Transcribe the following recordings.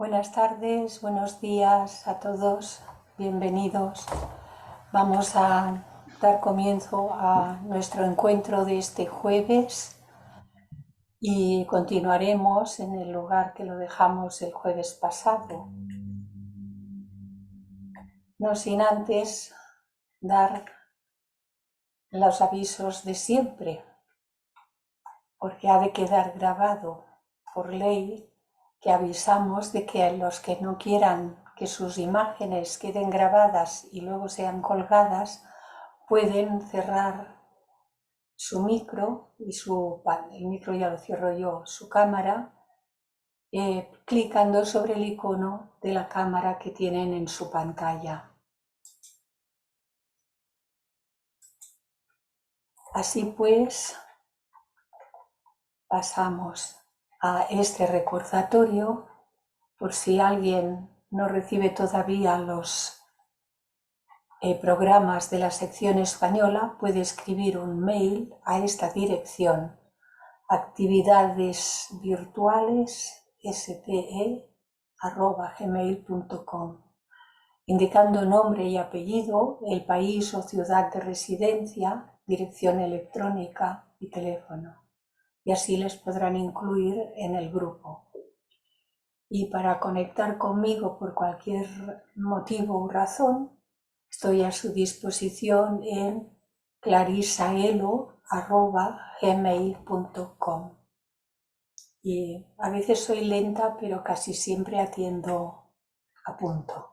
Buenas tardes, buenos días a todos, bienvenidos. Vamos a dar comienzo a nuestro encuentro de este jueves y continuaremos en el lugar que lo dejamos el jueves pasado. No sin antes dar los avisos de siempre, porque ha de quedar grabado por ley que avisamos de que los que no quieran que sus imágenes queden grabadas y luego sean colgadas, pueden cerrar su micro, el micro ya lo cierro yo, su cámara, clicando sobre el icono de la cámara que tienen en su pantalla. Así pues, pasamos a este recordatorio. Por si alguien no recibe todavía los programas de la sección española, puede escribir un mail a esta dirección: actividadesvirtuales.spe@gmail.com, indicando nombre y apellido, el país o ciudad de residencia, dirección electrónica y teléfono, y así les podrán incluir en el grupo. Y para conectar conmigo por cualquier motivo o razón, estoy a su disposición en clarisaelo@gmail.com. Y a veces soy lenta, pero casi siempre atiendo a punto.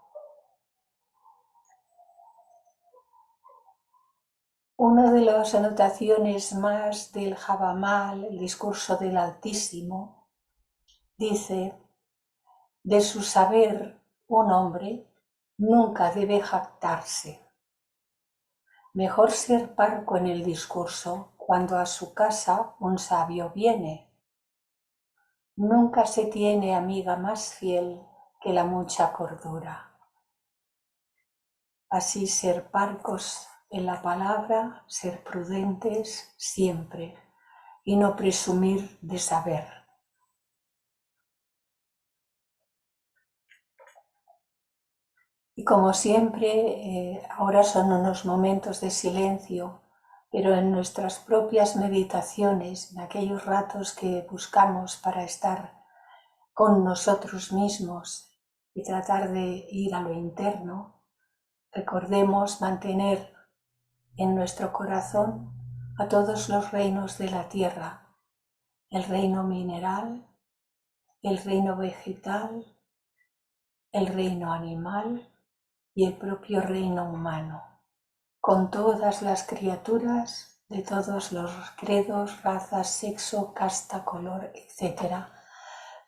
Una de las anotaciones más del Javamal, el discurso del Altísimo, dice: de su saber un hombre nunca debe jactarse. Mejor ser parco en el discurso cuando a su casa un sabio viene. Nunca se tiene amiga más fiel que la mucha cordura. Así ser parcos en la palabra, ser prudentes siempre y no presumir de saber. Y como siempre, ahora son unos momentos de silencio, pero en nuestras propias meditaciones, en aquellos ratos que buscamos para estar con nosotros mismos y tratar de ir a lo interno, recordemos mantener en nuestro corazón a todos los reinos de la tierra: el reino mineral, el reino vegetal, el reino animal y el propio reino humano, con todas las criaturas de todos los credos, razas, sexo, casta, color, etc.,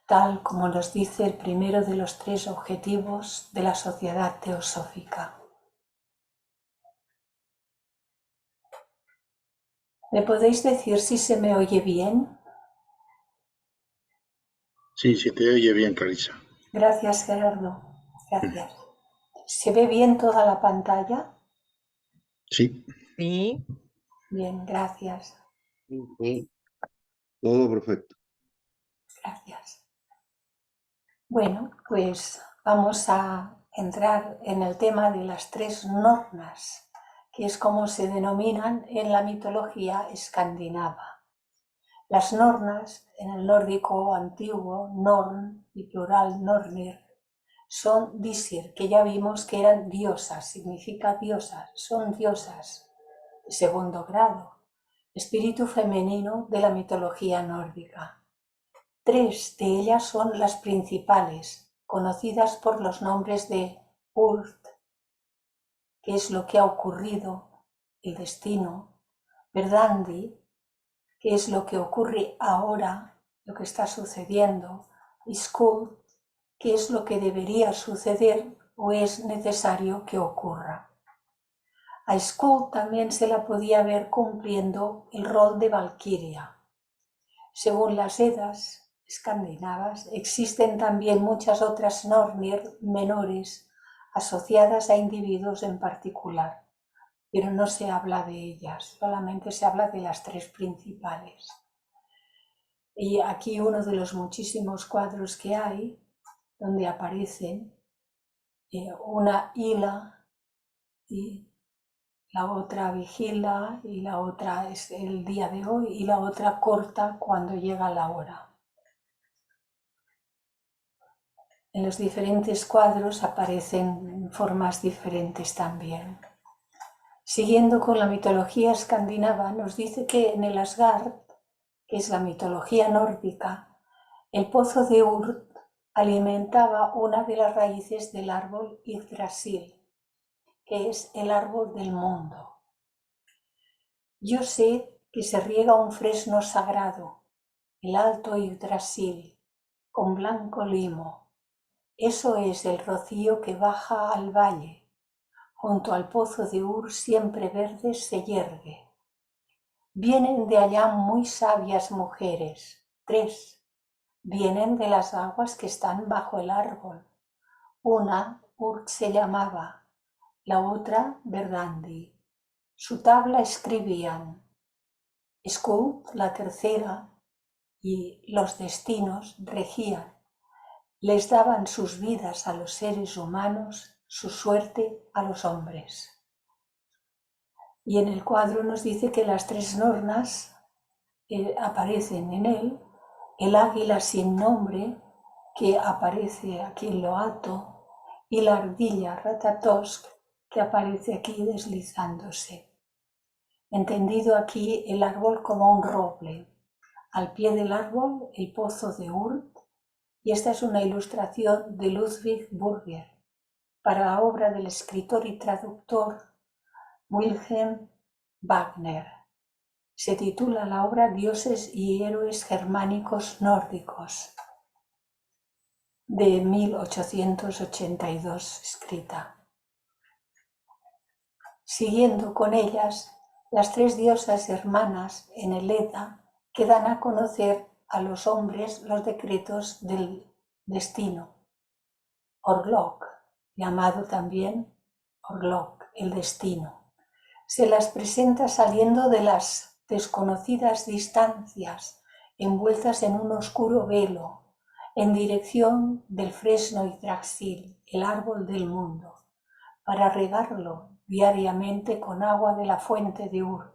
tal como nos dice el primero de los 3 objetivos de la Sociedad Teosófica. ¿Me podéis decir si se me oye bien? Sí, se te oye bien, Clarisa. Gracias, Gerardo. Gracias. ¿Se ve bien toda la pantalla? Sí. Sí. Bien, gracias. Sí. Todo perfecto. Gracias. Bueno, pues vamos a entrar en el tema de las 3 nornas, que es como se denominan en la mitología escandinava. Las nornas, en el nórdico antiguo, norn y plural nornir, son disir, que ya vimos que eran diosas, significa diosas, son diosas de segundo grado, espíritu femenino de la mitología nórdica. 3 de ellas son las principales, conocidas por los nombres de Urt, que es lo que ha ocurrido, el destino; Verdandi, que es lo que ocurre ahora, lo que está sucediendo; y Skuld, que es lo que debería suceder o es necesario que ocurra. A Skuld también se la podía ver cumpliendo el rol de Valquiria. Según las Edas escandinavas, existen también muchas otras Nornir menores asociadas a individuos en particular, pero no se habla de ellas, solamente se habla de las 3 principales. Y aquí uno de los muchísimos cuadros que hay donde aparecen una hila y la otra vigila y la otra es el día de hoy y la otra corta cuando llega la hora. En los diferentes cuadros aparecen formas diferentes también. Siguiendo con la mitología escandinava, nos dice que en el Asgard, que es la mitología nórdica, el pozo de Urd alimentaba una de las raíces del árbol Yggdrasil, que es el árbol del mundo. Yo sé que se riega un fresno sagrado, el alto Yggdrasil, con blanco limo. Eso es el rocío que baja al valle. Junto al pozo de Ur, siempre verde, se yergue. Vienen de allá muy sabias mujeres, 3. Vienen de las aguas que están bajo el árbol. Una, Ur se llamaba, la otra, Verdandi. Su tabla escribían. Skuld, la tercera, y los destinos regían. Les daban sus vidas a los seres humanos, su suerte a los hombres. Y en el cuadro nos dice que las 3 nornas aparecen en él, el águila sin nombre, que aparece aquí en lo alto, y la ardilla Ratatosk, que aparece aquí deslizándose. Entendido aquí el árbol como un roble. Al pie del árbol, el pozo de Urd, y esta es una ilustración de Ludwig Burger para la obra del escritor y traductor Wilhelm Wagner. Se titula la obra Dioses y héroes germánicos nórdicos, de 1882 escrita. Siguiendo con ellas, las 3 diosas hermanas en el Edda que dan a conocer a los hombres los decretos del destino. Orlok, llamado también Orlok, el destino. Se las presenta saliendo de las desconocidas distancias, envueltas en un oscuro velo, en dirección del fresno Yggdrasil, el árbol del mundo, para regarlo diariamente con agua de la fuente de Urd,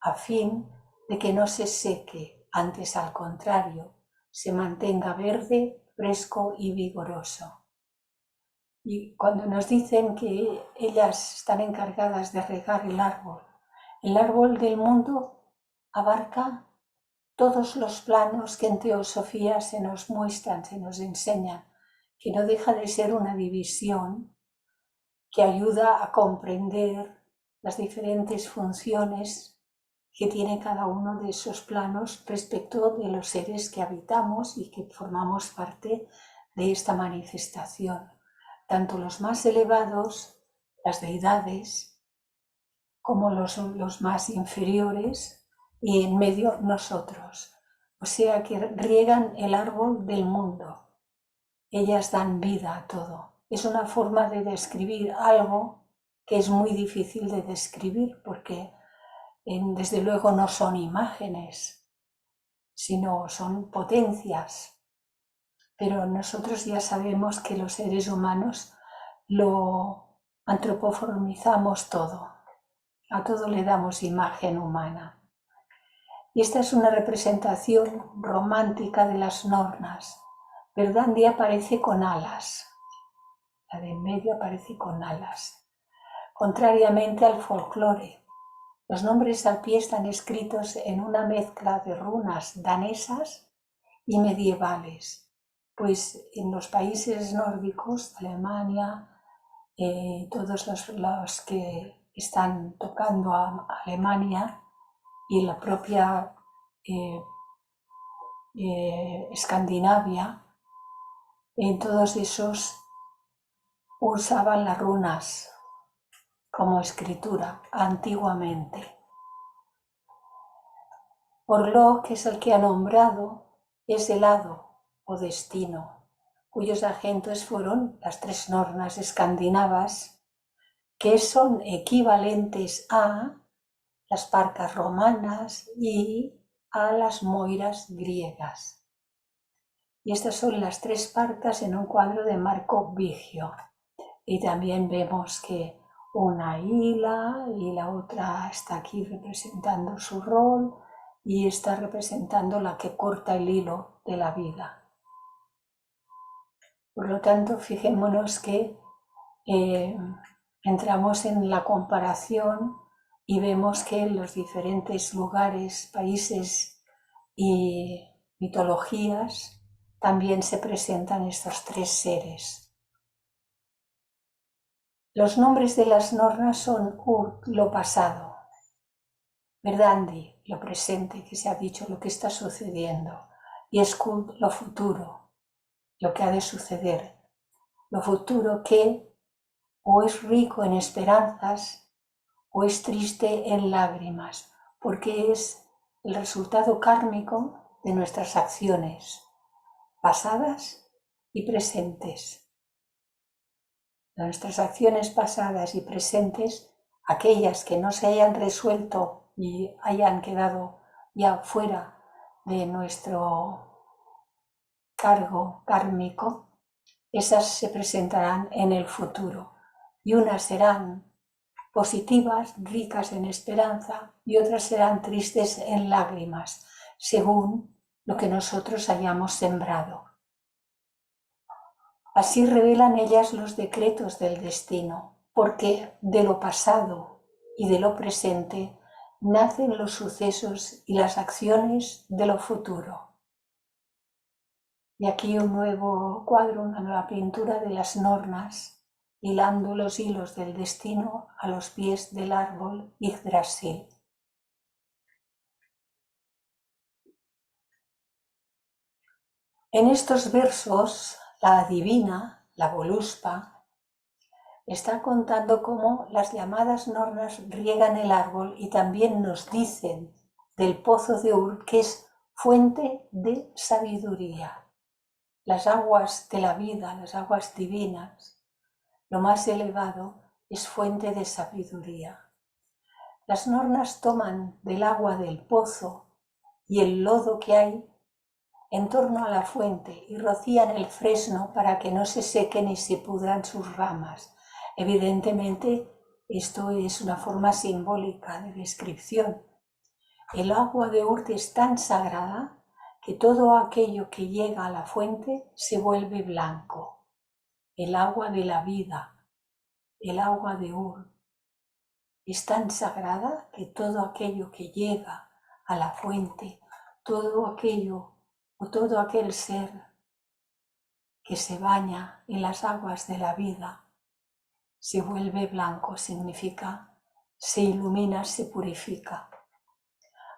a fin de que no se seque, antes al contrario, se mantenga verde, fresco y vigoroso. Y cuando nos dicen que ellas están encargadas de regar el árbol del mundo abarca todos los planos que en teosofía se nos muestran, se nos enseñan, que no deja de ser una división que ayuda a comprender las diferentes funciones que tiene cada uno de esos planos respecto de los seres que habitamos y que formamos parte de esta manifestación. Tanto los más elevados, las deidades, como los más inferiores y en medio nosotros. O sea que riegan el árbol del mundo. Ellas dan vida a todo. Es una forma de describir algo que es muy difícil de describir porque desde luego no son imágenes, sino son potencias. Pero nosotros ya sabemos que los seres humanos lo antropoformizamos todo, a todo le damos imagen humana. Y esta es una representación romántica de las nornas. Verdandi aparece con alas, la de en medio aparece con alas. Contrariamente al folclore, los nombres al pie están escritos en una mezcla de runas danesas y medievales. Pues en los países nórdicos, Alemania, todos los que están tocando a Alemania y la propia Escandinavia, en todos esos usaban las runas como escritura antiguamente. Orlok, que es el que ha nombrado, es el hado o destino, cuyos agentes fueron las 3 nornas escandinavas, que son equivalentes a las parcas romanas y a las moiras griegas. Y estas son las tres partes en un cuadro de Marco Biggio. Y también vemos que una hila y la otra está aquí representando su rol y está representando la que corta el hilo de la vida. Por lo tanto, fijémonos que entramos en la comparación y vemos que en los diferentes lugares, países y mitologías también se presentan estos tres seres. Los nombres de las nornas son Urt, lo pasado, Verdandi, lo presente, que se ha dicho, lo que está sucediendo, y Skuld, lo futuro, lo que ha de suceder, lo futuro que o es rico en esperanzas o es triste en lágrimas, porque es el resultado kármico de nuestras acciones pasadas y presentes. Nuestras acciones pasadas y presentes, aquellas que no se hayan resuelto y hayan quedado ya fuera de nuestro cargo kármico, esas se presentarán en el futuro y unas serán positivas, ricas en esperanza, y otras serán tristes en lágrimas, según lo que nosotros hayamos sembrado. Así revelan ellas los decretos del destino, porque de lo pasado y de lo presente nacen los sucesos y las acciones de lo futuro. Y aquí un nuevo cuadro, una nueva pintura de las nornas, hilando los hilos del destino a los pies del árbol Yggdrasil. En estos versos, la adivina, la Voluspa, está contando cómo las llamadas nornas riegan el árbol y también nos dicen del pozo de Ur que es fuente de sabiduría. Las aguas de la vida, las aguas divinas, lo más elevado, es fuente de sabiduría. Las nornas toman del agua del pozo y el lodo que hay en torno a la fuente y rocían el fresno para que no se sequen y se pudran sus ramas. Evidentemente, esto es una forma simbólica de descripción. El agua de Urt es tan sagrada que todo aquello que llega a la fuente se vuelve blanco. El agua de la vida, el agua de Urt, es tan sagrada que todo aquello que llega a la fuente, todo aquello o todo aquel ser que se baña en las aguas de la vida, se vuelve blanco, significa se ilumina, se purifica.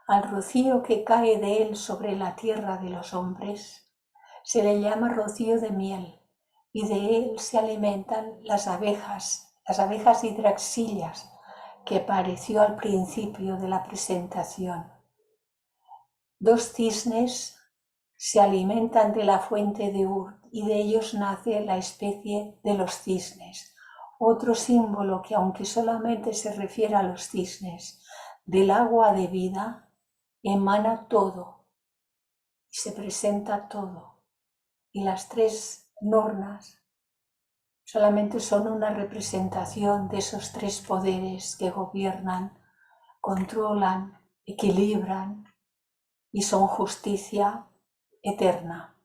Al rocío que cae de él sobre la tierra de los hombres se le llama rocío de miel y de él se alimentan las abejas hidraxilias que apareció al principio de la presentación. Dos cisnes se alimentan de la fuente de Urt y de ellos nace la especie de los cisnes. Otro símbolo que, aunque solamente se refiere a los cisnes, del agua de vida, emana todo y se presenta todo. Y las tres nornas solamente son una representación de esos tres poderes que gobiernan, controlan, equilibran y son justicia eterna.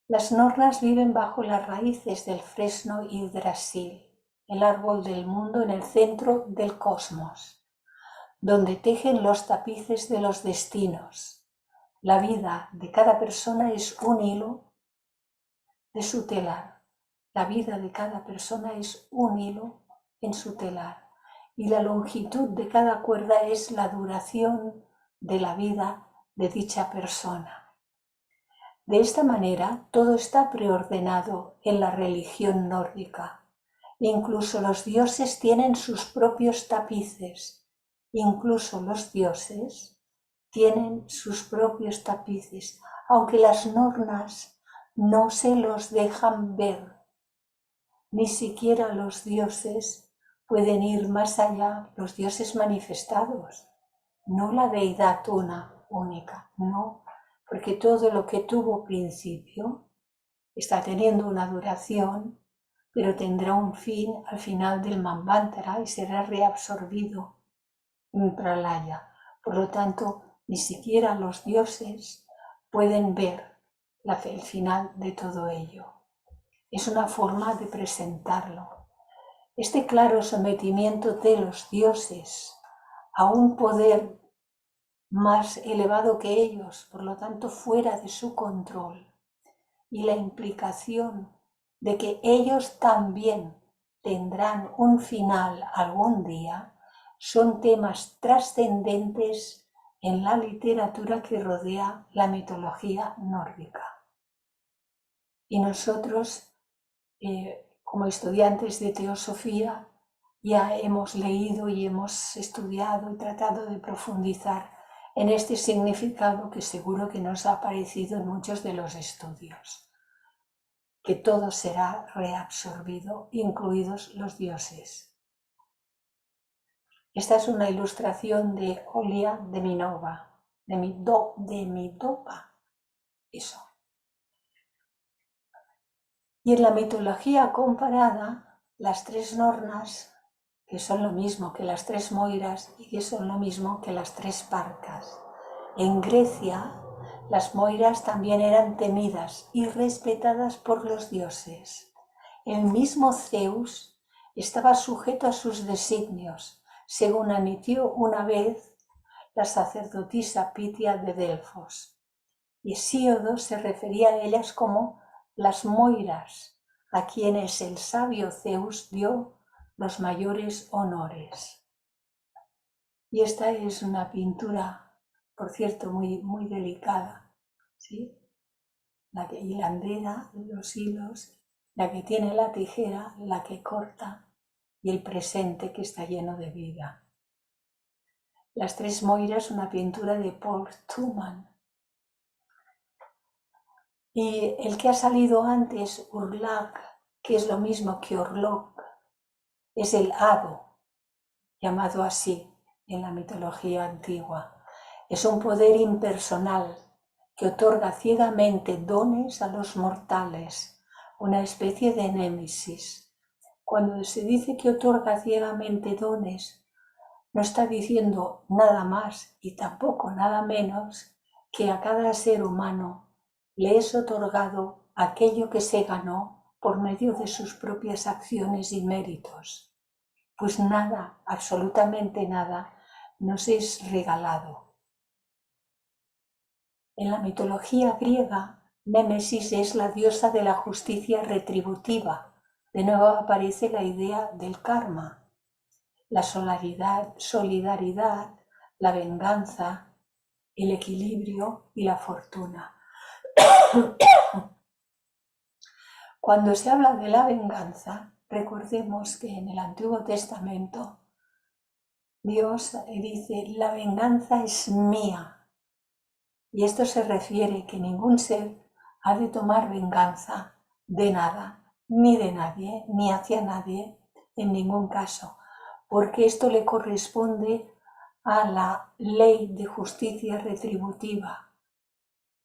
Las nornas viven bajo las raíces del fresno Yggdrasil, el árbol del mundo en el centro del cosmos, donde tejen los tapices de los destinos. La vida de cada persona es un hilo de su telar. La vida de cada persona es un hilo en su telar. Y la longitud de cada cuerda es la duración de la vida de dicha persona. De esta manera, todo está preordenado en la religión nórdica. Incluso los dioses tienen sus propios tapices. Incluso los dioses tienen sus propios tapices, aunque las nornas no se los dejan ver. Ni siquiera los dioses pueden ir más allá, los dioses manifestados, no la deidad una única, no. porque todo lo que tuvo principio está teniendo una duración, pero tendrá un fin al final del Manvantara y será reabsorbido en Pralaya. Por lo tanto, ni siquiera los dioses pueden ver el final de todo ello. Es una forma de presentarlo. Este claro sometimiento de los dioses a un poder más elevado que ellos, por lo tanto fuera de su control, y la implicación de que ellos también tendrán un final algún día, son temas trascendentes en la literatura que rodea la mitología nórdica. Y nosotros, como estudiantes de teosofía, ya hemos leído y hemos estudiado y tratado de profundizar en este significado que seguro que nos ha aparecido en muchos de los estudios, que todo será reabsorbido, incluidos los dioses. Esta es una ilustración de Olia de Minova, de Midopa, eso. Y en la mitología comparada, las tres Nornas, que son lo mismo que las tres Moiras y que son lo mismo que las tres Parcas. En Grecia, las Moiras también eran temidas y respetadas por los dioses. El mismo Zeus estaba sujeto a sus designios, según admitió una vez la sacerdotisa Pitia de Delfos. Y Hesíodo se refería a ellas como las Moiras, a quienes el sabio Zeus dio los mayores honores. Y esta es una pintura, por cierto, muy delicada, ¿sí? La que hilandera los hilos, la que tiene la tijera, la que corta, y el presente que está lleno de vida. Las tres Moiras, una pintura de Paul Thumann. Y el que ha salido antes, Urlak, que es lo mismo que Orlok, es el hado, llamado así en la mitología antigua. Es un poder impersonal que otorga ciegamente dones a los mortales, una especie de némesis. Cuando se dice que otorga ciegamente dones, no está diciendo nada más y tampoco nada menos que a cada ser humano le es otorgado aquello que se ganó por medio de sus propias acciones y méritos. Pues nada, absolutamente nada, nos es regalado. En la mitología griega, Némesis es la diosa de la justicia retributiva. De nuevo aparece la idea del karma, la solidaridad, la venganza, el equilibrio y la fortuna. Cuando se habla de la venganza, recordemos que en el Antiguo Testamento Dios dice, la venganza es mía. Y esto se refiere que ningún ser ha de tomar venganza de nada, ni de nadie, ni hacia nadie, en ningún caso, porque esto le corresponde a la ley de justicia retributiva.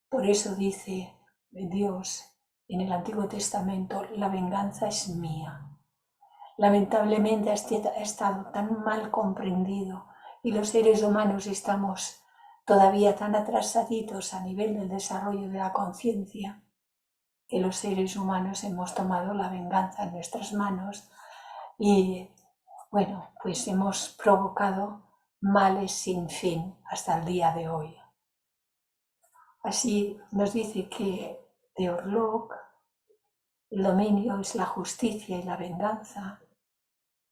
Por eso dice Dios en el Antiguo Testamento, la venganza es mía. Lamentablemente ha estado tan mal comprendido y los seres humanos estamos todavía tan atrasaditos a nivel del desarrollo de la conciencia que los seres humanos hemos tomado la venganza en nuestras manos y, bueno, pues hemos provocado males sin fin hasta el día de hoy. Así nos dice que de Orlok el dominio es la justicia y la venganza,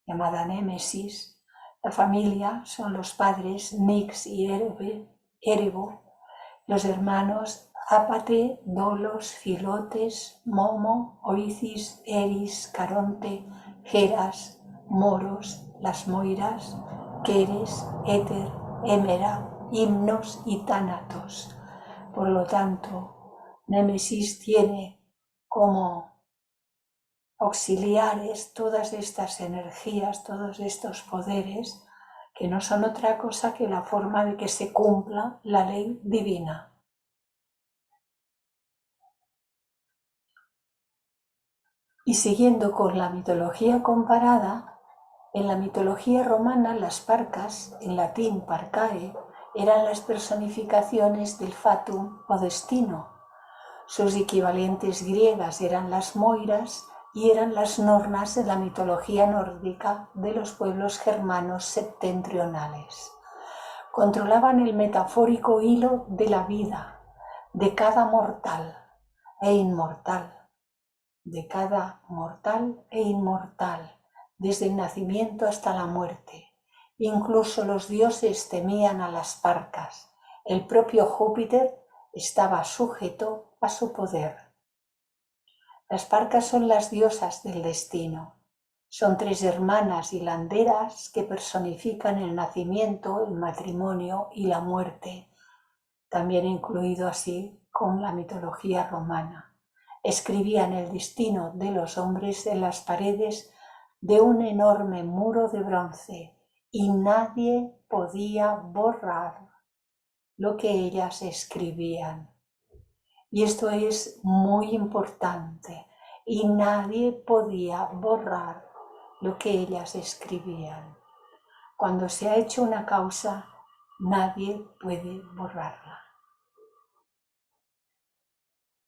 llamada Némesis. La familia son los padres Nix y Erebo, los hermanos Ápate, Dolos, Filotes, Momo, Oicis, Eris, Caronte, Geras, Moros, las Moiras, Queres, Éter, Émera, Himnos y Tánatos. Por lo tanto, Némesis tiene como auxiliares todas estas energías, todos estos poderes, que no son otra cosa que la forma de que se cumpla la ley divina. Y siguiendo con la mitología comparada, en la mitología romana las parcas, en latín parcae, eran las personificaciones del fatum o destino. Sus equivalentes griegas eran las moiras y eran las nornas en la mitología nórdica de los pueblos germanos septentrionales. Controlaban el metafórico hilo de la vida, de cada mortal e inmortal, de cada mortal e inmortal, desde el nacimiento hasta la muerte. Incluso los dioses temían a las parcas. El propio Júpiter estaba sujeto a su poder. Las parcas son las diosas del destino. Son 3 hermanas hilanderas que personifican el nacimiento, el matrimonio y la muerte, también incluido así con la mitología romana. Escribían el destino de los hombres en las paredes de un enorme muro de bronce y nadie podía borrar lo que ellas escribían. Y esto es muy importante, y nadie podía borrar lo que ellas escribían. Cuando se ha hecho una causa, nadie puede borrarla.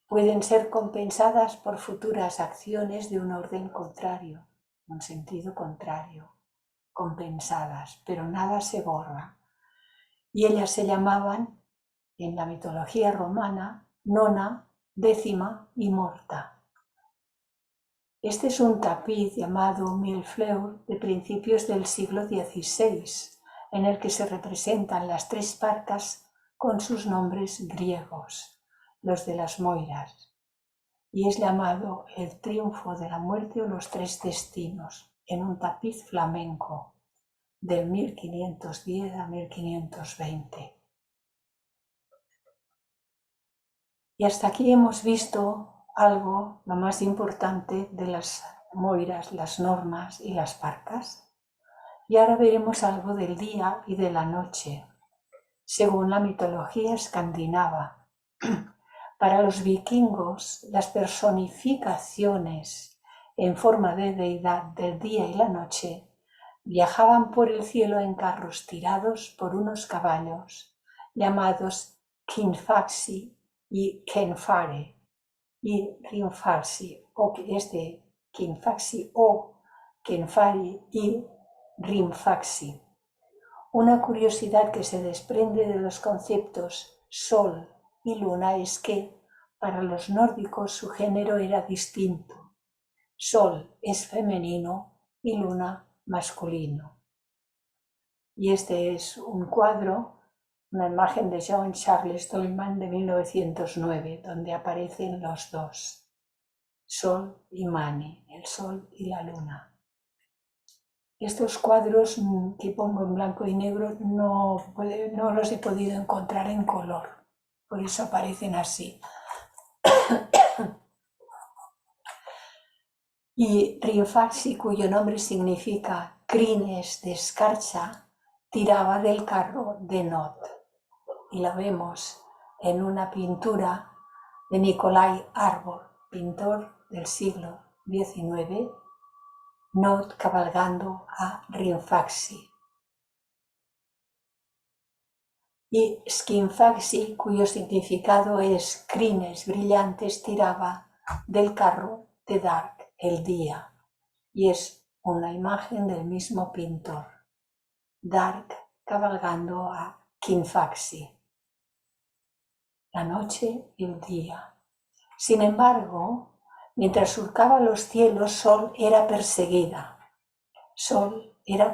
Pueden ser compensadas por futuras acciones de un orden contrario, un sentido contrario, compensadas, pero nada se borra. Y ellas se llamaban, en la mitología romana, nona, décima y morta. Este es un tapiz llamado Millefleur de principios del siglo XVI, en el que se representan las 3 parcas con sus nombres griegos, los de las moiras, y es llamado el triunfo de la muerte o los 3 destinos, en un tapiz flamenco del 1510 a 1520. Y hasta aquí hemos visto algo, lo más importante, de las moiras, las nornas y las parcas. Y ahora veremos algo del día y de la noche, según la mitología escandinava. Para los vikingos, las personificaciones en forma de deidad del día y la noche viajaban por el cielo en carros tirados por unos caballos llamados Kynfaxi y Kenfare y Rimfaxi, o Kynfaxi o Kenfari y Rimfaxi. Una curiosidad que se desprende de los conceptos sol y luna es que para los nórdicos su género era distinto. Sol es femenino y luna masculino. Y este es un cuadro, una imagen de Jean Charles Dolman de 1909, donde aparecen los dos, Sol y Mani, el sol y la luna. Estos cuadros que pongo en blanco y negro no los he podido encontrar en color, por eso aparecen así. Y Rimfaxi, cuyo nombre significa crines de escarcha, tiraba del carro de Nod. Y la vemos en una pintura de Nikolai Arbor, pintor del siglo XIX, Nod cabalgando a Rimfaxi. Y Skinfaxi, cuyo significado es crines brillantes, tiraba del carro de Dark, el día, y es una imagen del mismo pintor, Dark cabalgando a Kynfaxi, la noche y el día. Sin embargo, mientras surcaba los cielos, Sol era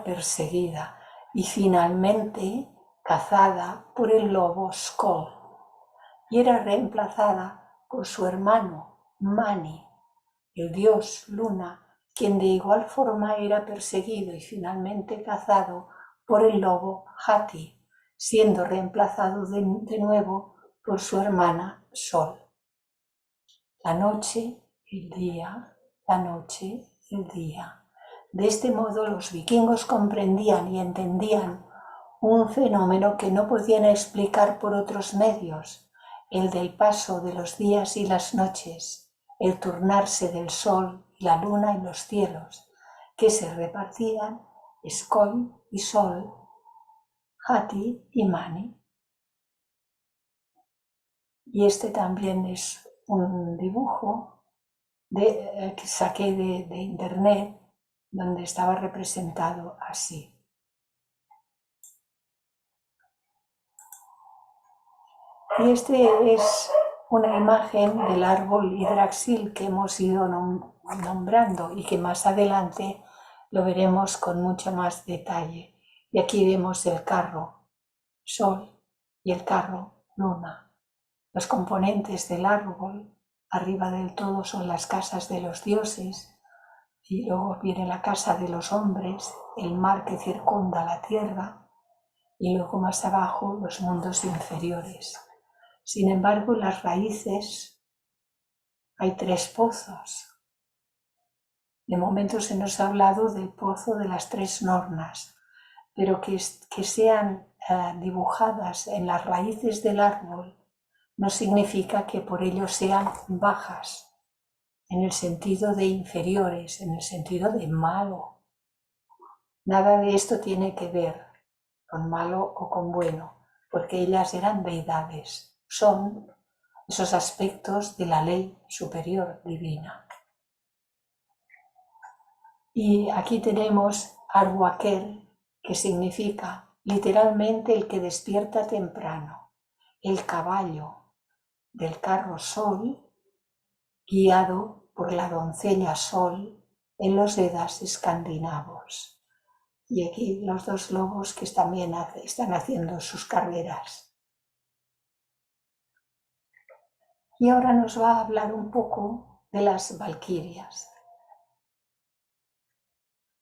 perseguida y finalmente cazada por el lobo Skoll y era reemplazada por su hermano Mani, el dios Luna, quien de igual forma era perseguido y finalmente cazado por el lobo Hati, siendo reemplazado de nuevo por su hermana Sol. La noche, el día, la noche, el día. De este modo los vikingos comprendían y entendían un fenómeno que no podían explicar por otros medios, el del paso de los días y las noches, el turnarse del sol y la luna y los cielos, que se repartían Skoy y Sol, Hati y Mani. Y este también es un dibujo que saqué de internet, donde estaba representado así. Y este es una imagen del árbol Yggdrasil que hemos ido nombrando y que más adelante lo veremos con mucho más detalle. Y aquí vemos el carro Sol y el carro Luna. Los componentes del árbol, arriba del todo, son las casas de los dioses, y luego viene la casa de los hombres, el mar que circunda la tierra, y luego más abajo los mundos inferiores. Sin embargo, en las raíces hay 3 pozos. De momento se nos ha hablado del pozo de las 3 nornas, pero que sean dibujadas en las raíces del árbol no significa que por ello sean bajas, en el sentido de inferiores, en el sentido de malo. Nada de esto tiene que ver con malo o con bueno, porque ellas eran deidades, son esos aspectos de la ley superior divina. Y aquí tenemos Arhuaquer, que significa literalmente el que despierta temprano, el caballo del carro Sol, guiado por la doncella Sol en los Vedas escandinavos. Y aquí los 2 lobos que también están haciendo sus carreras. Y ahora nos va a hablar un poco de las valquirias.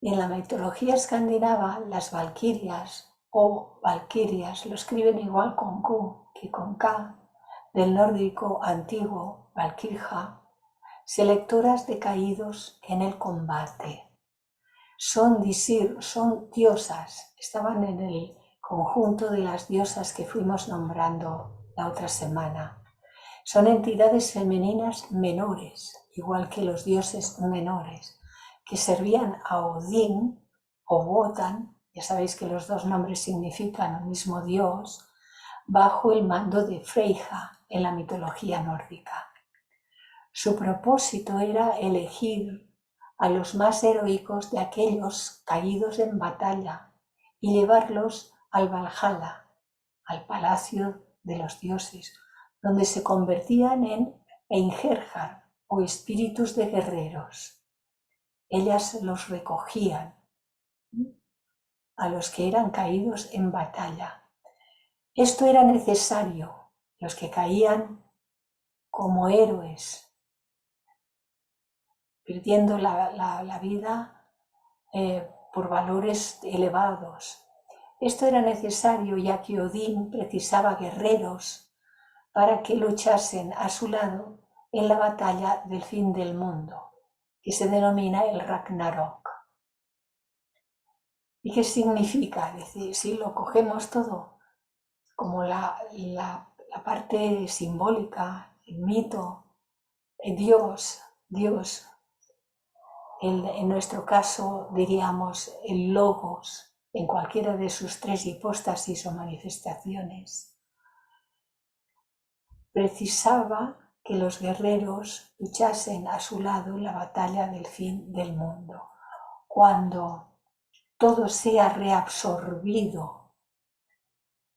En la mitología escandinava, las valquirias o valquirias lo escriben igual con Q que con K, del nórdico antiguo Valkyrja, selectoras de caídos en el combate. Son disir, son diosas, estaban en el conjunto de las diosas que fuimos nombrando la otra semana. Son entidades femeninas menores, igual que los dioses menores, que servían a Odín o Wotan, ya sabéis que los 2 nombres significan el mismo dios, bajo el mando de Freyja en la mitología nórdica. Su propósito era elegir a los más heroicos de aquellos caídos en batalla y llevarlos al Valhalla, al palacio de los dioses, donde se convertían en Einherjar o espíritus de guerreros. Ellas los recogían a los que eran caídos en batalla. Esto era necesario, los que caían como héroes, perdiendo la vida por valores elevados. Esto era necesario ya que Odín precisaba guerreros para que luchasen a su lado en la batalla del fin del mundo, que se denomina el Ragnarok. ¿Y qué significa? Decir, si lo cogemos todo como la parte simbólica, el mito, Dios, en nuestro caso diríamos el Logos, en cualquiera de sus 3 hipóstasis o manifestaciones, precisaba que los guerreros luchasen a su lado en la batalla del fin del mundo. Cuando todo sea reabsorbido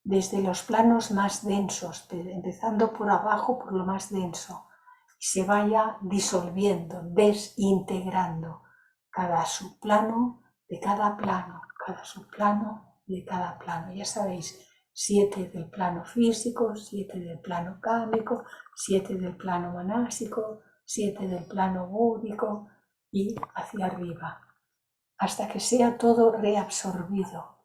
desde los planos más densos, empezando por abajo por lo más denso, y se vaya disolviendo, desintegrando cada subplano de cada plano, cada subplano de cada plano. Ya sabéis, 7 del plano físico, 7 del plano kámico, 7 del plano manásico, 7 del plano búdico y hacia arriba, hasta que sea todo reabsorbido.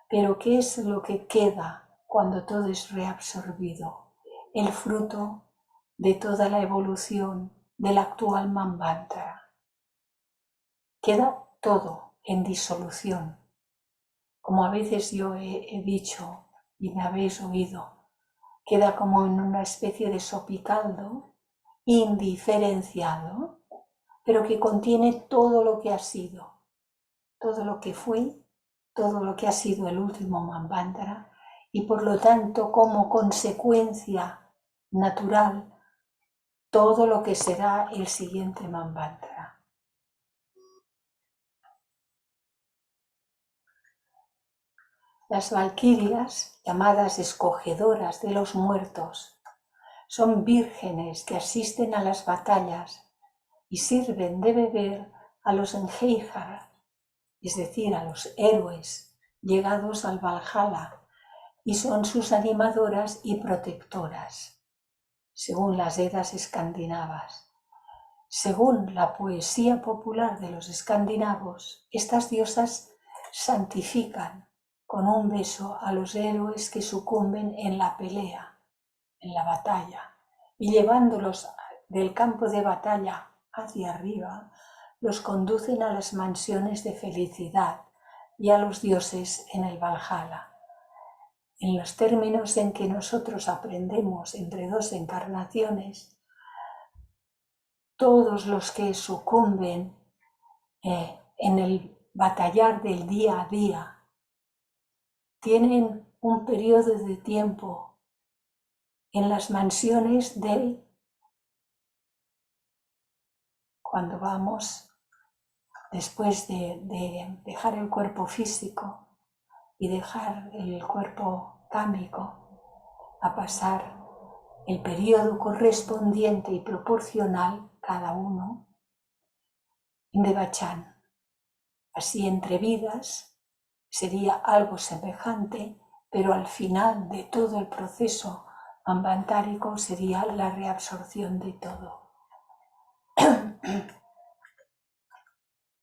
Pero ¿qué es lo que queda cuando todo es reabsorbido? El fruto de toda la evolución del actual Manvantara. Queda todo en disolución. Como a veces yo he dicho y me habéis oído, queda como en una especie de sopicaldo indiferenciado, pero que contiene todo lo que ha sido, todo lo que fue, todo lo que ha sido el último Manvantara, y por lo tanto como consecuencia natural todo lo que será el siguiente Manvantara. Las valquirias, llamadas escogedoras de los muertos, son vírgenes que asisten a las batallas y sirven de beber a los Enheihar, es decir, a los héroes llegados al Valhalla, y son sus animadoras y protectoras, según las Edas escandinavas. Según la poesía popular de los escandinavos, estas diosas santifican con un beso a los héroes que sucumben en la pelea, en la batalla, y llevándolos del campo de batalla hacia arriba, los conducen a las mansiones de felicidad y a los dioses en el Valhalla. En los términos en que nosotros aprendemos entre dos encarnaciones, todos los que sucumben en el batallar del día a día tienen un periodo de tiempo en las mansiones del cuando vamos, después de dejar el cuerpo físico y dejar el cuerpo cámico, a pasar el periodo correspondiente y proporcional, cada uno, en Devachan. Así entre vidas sería algo semejante, pero al final de todo el proceso manvantárico sería la reabsorción de todo.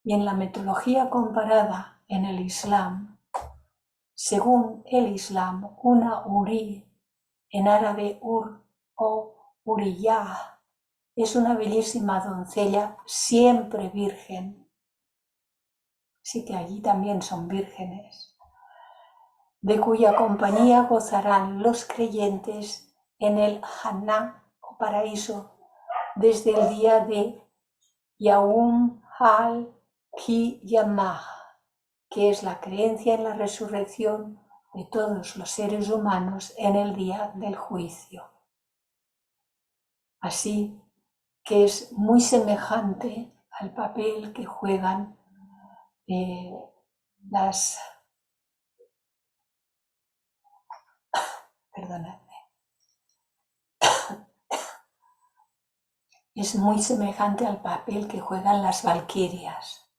Y en la metodología comparada en el Islam, según el Islam, una Uri, en árabe Ur o Uriyah, es una bellísima doncella siempre virgen. Así que allí también son vírgenes, de cuya compañía gozarán los creyentes en el Jannah o paraíso desde el día de Yaum al-Qiyamah, que es la creencia en la resurrección de todos los seres humanos en el día del juicio. Así que es muy semejante al papel que juegan es muy semejante al papel que juegan las valquirias.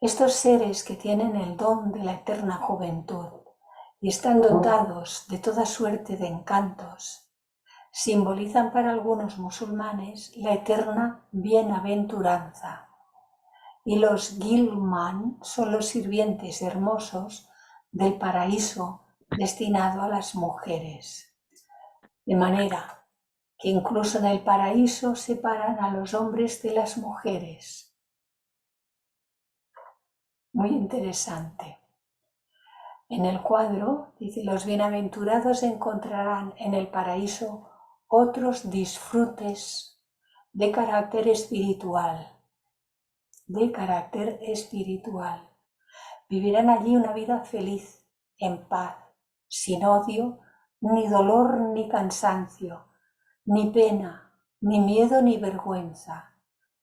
Estos seres que tienen el don de la eterna juventud y están dotados de toda suerte de encantos, simbolizan para algunos musulmanes la eterna bienaventuranza. Y los Gilman son los sirvientes hermosos del paraíso destinado a las mujeres. De manera que incluso en el paraíso separan a los hombres de las mujeres. Muy interesante. En el cuadro dice: los bienaventurados encontrarán en el paraíso otros disfrutes de carácter espiritual. Vivirán allí una vida feliz, en paz, sin odio, ni dolor, ni cansancio, ni pena, ni miedo, ni vergüenza.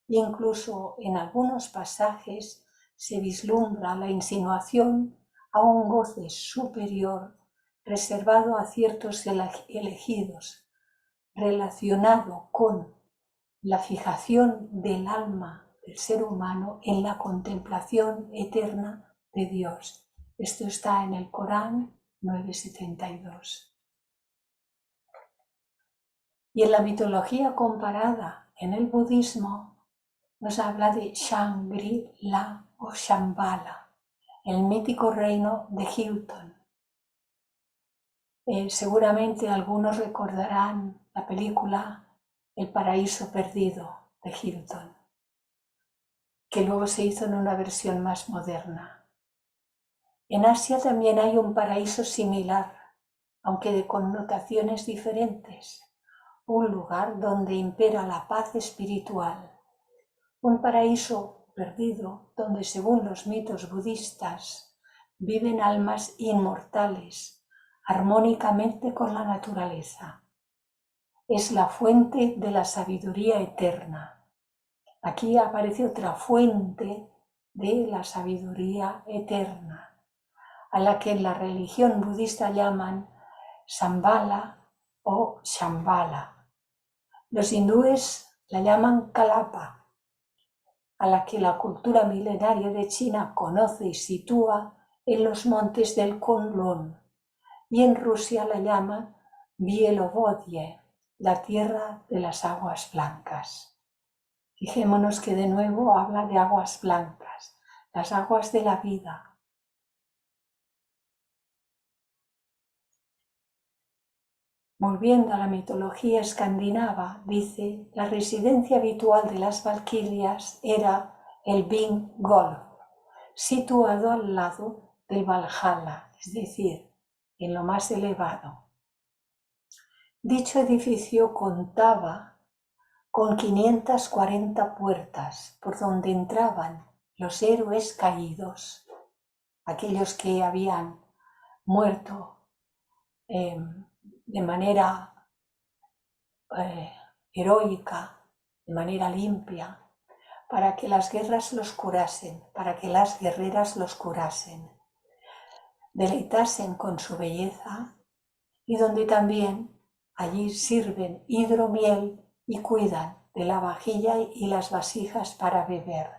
Incluso en algunos pasajes se vislumbra la insinuación a un goce superior reservado a ciertos elegidos, relacionado con la fijación del alma del ser humano en la contemplación eterna de Dios. Esto está en el Corán 9:72. Y en la mitología comparada en el budismo nos habla de Shangri-La o Shambhala, el mítico reino de Hilton. Seguramente algunos recordarán la película El paraíso perdido de Hilton, que luego se hizo en una versión más moderna. En Asia también hay un paraíso similar, aunque de connotaciones diferentes, un lugar donde impera la paz espiritual, un paraíso perdido donde, según los mitos budistas, viven almas inmortales armónicamente con la naturaleza. Es la fuente de la sabiduría eterna. Aquí aparece otra fuente de la sabiduría eterna, a la que en la religión budista llaman Shambhala o Shambhala. Los hindúes la llaman Kalapa, a la que la cultura milenaria de China conoce y sitúa en los montes del Kunlun, y en Rusia la llaman Bielovodye, la tierra de las aguas blancas. Fijémonos que de nuevo habla de aguas blancas, las aguas de la vida. Volviendo a la mitología escandinava, dice, la residencia habitual de las valquirias era el Vingolf, situado al lado del Valhalla, es decir, en lo más elevado. Dicho edificio contaba con 540 puertas por donde entraban los héroes caídos, aquellos que habían muerto de manera heroica, de manera limpia, para que las guerras los curasen, para que las guerreras los curasen, deleitasen con su belleza, y donde también allí sirven hidromiel y cuidan de la vajilla y las vasijas para beber,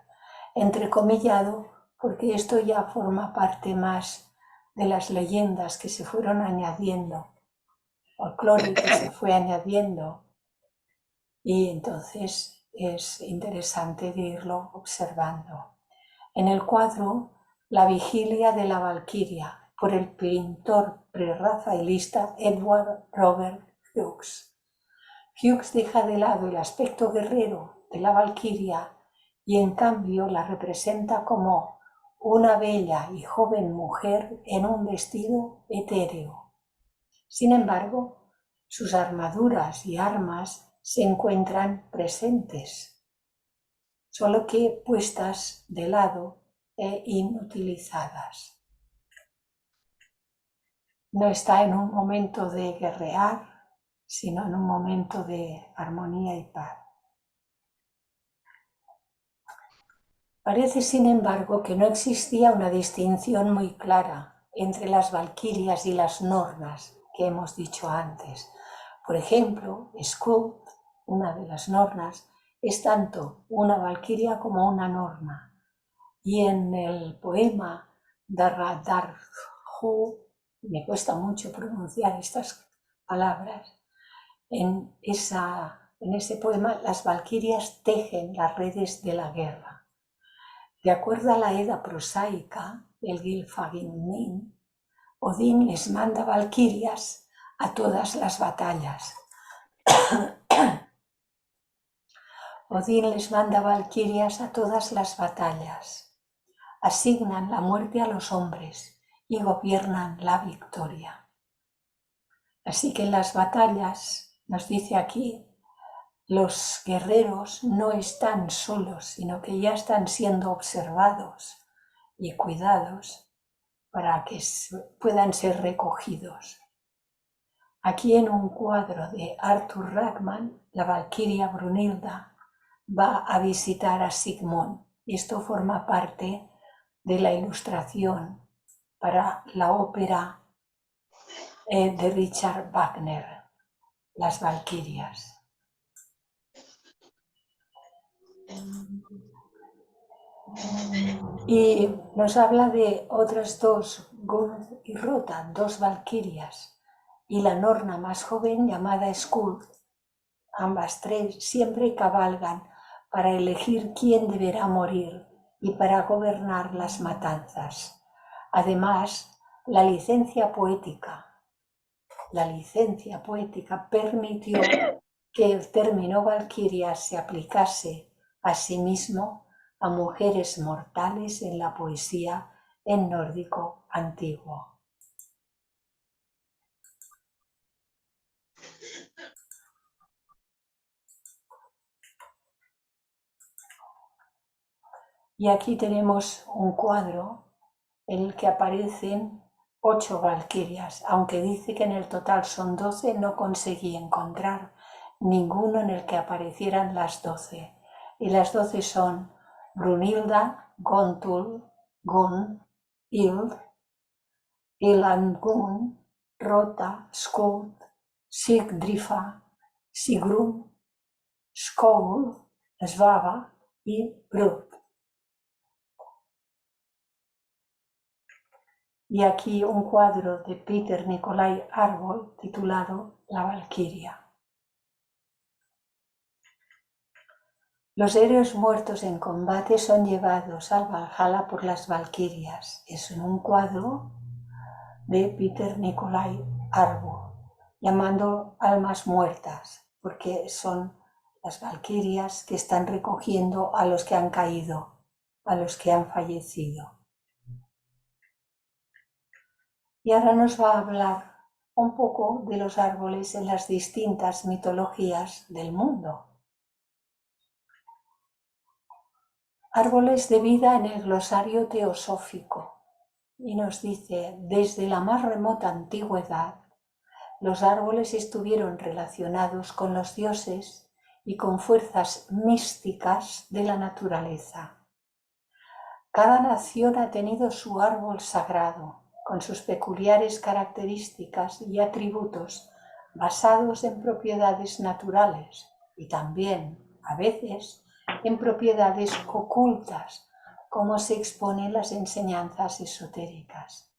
entrecomillado, porque esto ya forma parte más de las leyendas que se fueron añadiendo, folclore que se fue añadiendo, y entonces es interesante de irlo observando. En el cuadro La vigilia de la Valquiria, por el pintor prerrafaelista Edward Robert Hughes. Hughes deja de lado el aspecto guerrero de la Valquiria y en cambio la representa como una bella y joven mujer en un vestido etéreo. Sin embargo, sus armaduras y armas se encuentran presentes, solo que puestas de lado e inutilizadas. No está en un momento de guerrear, sino en un momento de armonía y paz. Parece, sin embargo, que no existía una distinción muy clara entre las valquirias y las nornas que hemos dicho antes. Por ejemplo, Skuld, una de las nornas, es tanto una valquiria como una norna. Y en el poema Darradarju, me cuesta mucho pronunciar estas palabras, en ese poema las valquirias tejen las redes de la guerra. De acuerdo a la Edda prosaica, el Gylfaginning, Odín les manda valquirias a todas las batallas. Odín les manda valquirias a todas las batallas. Asignan la muerte a los hombres y gobiernan la victoria. Así que en las batallas, nos dice aquí, los guerreros no están solos, sino que ya están siendo observados y cuidados para que puedan ser recogidos. Aquí en un cuadro de Arthur Rachman, la valquiria Brunilda va a visitar a Sigmund. Esto forma parte de la ilustración para la ópera de Richard Wagner, Las Valquirias. Y nos habla de otras dos, Gurd y Rota, dos valquirias, y la Norna más joven llamada Skuld. Ambas tres siempre cabalgan para elegir quién deberá morir y para gobernar las matanzas. Además, la licencia poética permitió que el término valquiria se aplicase asimismo a mujeres mortales en la poesía en nórdico antiguo. Y aquí tenemos un cuadro en el que aparecen 8 valquirias, aunque dice que en el total son 12, no conseguí encontrar ninguno en el que aparecieran las 12. Y las 12 son Brunilda, Gontul, Gun, Ild, Ilangun, Rota, Skuld, Sigdrifa, Sigrun, Skogul, Svava y Brut. Y aquí un cuadro de Peter Nikolai Arbol titulado La Valquiria. Los héroes muertos en combate son llevados al Valhalla por las valquirias. Es un cuadro de Peter Nikolai Arbol, llamando almas muertas, porque son las valquirias que están recogiendo a los que han caído, a los que han fallecido. Y ahora nos va a hablar un poco de los árboles en las distintas mitologías del mundo. Árboles de vida en el glosario teosófico. Y nos dice, desde la más remota antigüedad, los árboles estuvieron relacionados con los dioses y con fuerzas místicas de la naturaleza. Cada nación ha tenido su árbol sagrado, con sus peculiares características y atributos basados en propiedades naturales y también, a veces, en propiedades ocultas, como se expone en las enseñanzas esotéricas.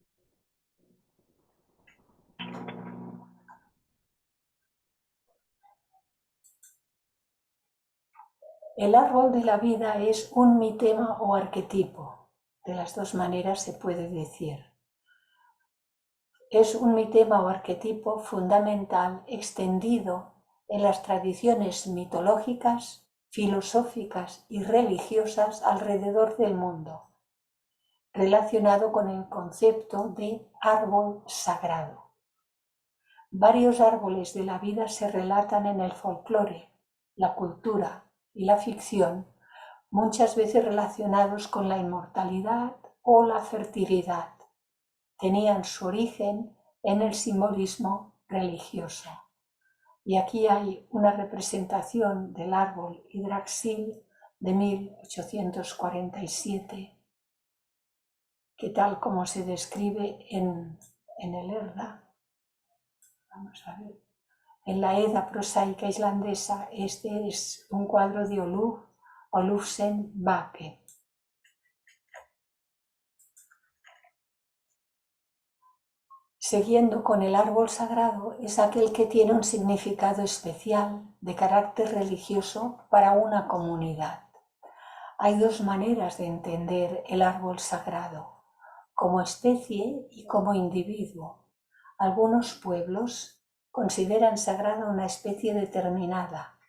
El árbol de la vida es un mitema o arquetipo, de las dos maneras se puede decir. Es un mitema o arquetipo fundamental extendido en las tradiciones mitológicas, filosóficas y religiosas alrededor del mundo, relacionado con el concepto de árbol sagrado. Varios árboles de la vida se relatan en el folclore, la cultura y la ficción, muchas veces relacionados con la inmortalidad o la fertilidad. Tenían su origen en el simbolismo religioso. Y aquí hay una representación del árbol Yggdrasil de 1847, que tal como se describe en el Edda, vamos a ver, en la Edda prosaica islandesa, este es un cuadro de Olufsen Vake. Siguiendo con el árbol sagrado, es aquel que tiene un significado especial de carácter religioso para una comunidad. Hay dos maneras de entender el árbol sagrado, como especie y como individuo. Algunos pueblos consideran sagrada una especie determinada.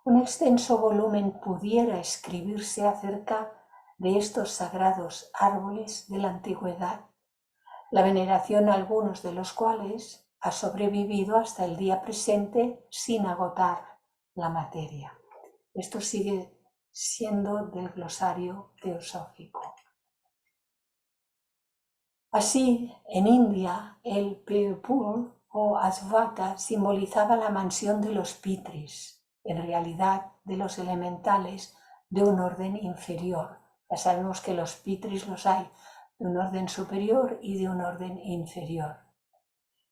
Un extenso volumen pudiera escribirse acerca de estos sagrados árboles de la antigüedad, la veneración a algunos de los cuales ha sobrevivido hasta el día presente sin agotar la materia. Esto sigue siendo del glosario teosófico. Así, en India, el Peepul o Asvata simbolizaba la mansión de los Pitris, en realidad de los elementales de un orden inferior. Ya sabemos que los Pitris los hay de un orden superior y de un orden inferior.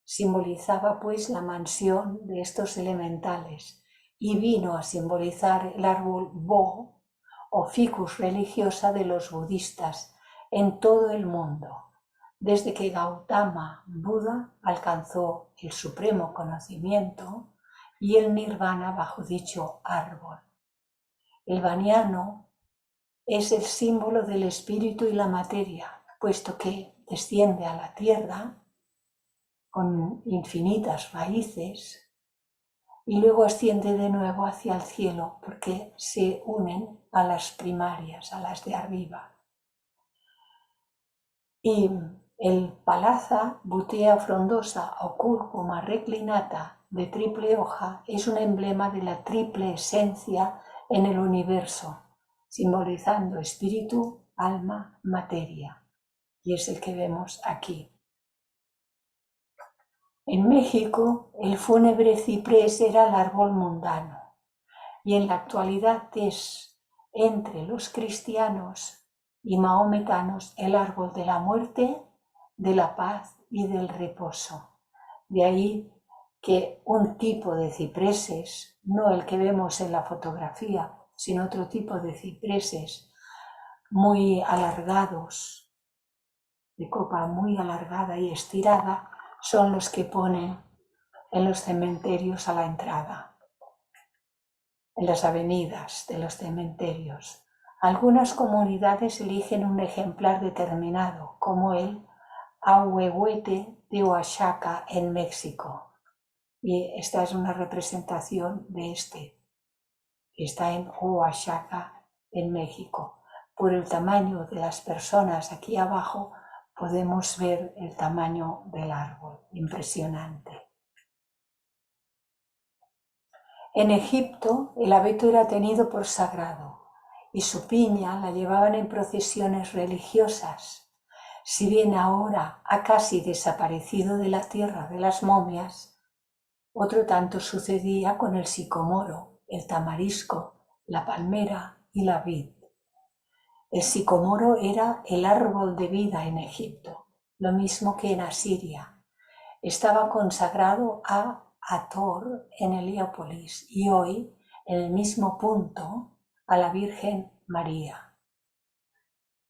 Simbolizaba pues la mansión de estos elementales y vino a simbolizar el árbol Bo o ficus religiosa de los budistas en todo el mundo, desde que Gautama Buda alcanzó el supremo conocimiento y el nirvana bajo dicho árbol. El baniano es el símbolo del espíritu y la materia, puesto que desciende a la tierra con infinitas raíces y luego asciende de nuevo hacia el cielo porque se unen a las primarias, a las de arriba. Y el palaza, butea frondosa o cúrcuma reclinata de triple hoja es un emblema de la triple esencia en el universo, simbolizando espíritu, alma, materia, y es el que vemos aquí. En México, el fúnebre ciprés era el árbol mundano, y en la actualidad es, entre los cristianos y mahometanos, el árbol de la muerte, de la paz y del reposo. De ahí que un tipo de cipreses, no el que vemos en la fotografía, sino otro tipo de cipreses muy alargados, de copa muy alargada y estirada, son los que ponen en los cementerios a la entrada, en las avenidas de los cementerios. Algunas comunidades eligen un ejemplar determinado, como el Ahuehuete de Oaxaca en México. Y esta es una representación de este, que está en Oaxaca en México. Por el tamaño de las personas aquí abajo podemos ver el tamaño del árbol, impresionante. En Egipto el abeto era tenido por sagrado y su piña la llevaban en procesiones religiosas. Si bien ahora ha casi desaparecido de la tierra de las momias, otro tanto sucedía con el sicomoro, el tamarisco, la palmera y la vid. El sicomoro era el árbol de vida en Egipto, lo mismo que en Asiria. Estaba consagrado a Hathor en Heliópolis y hoy, en el mismo punto, a la Virgen María.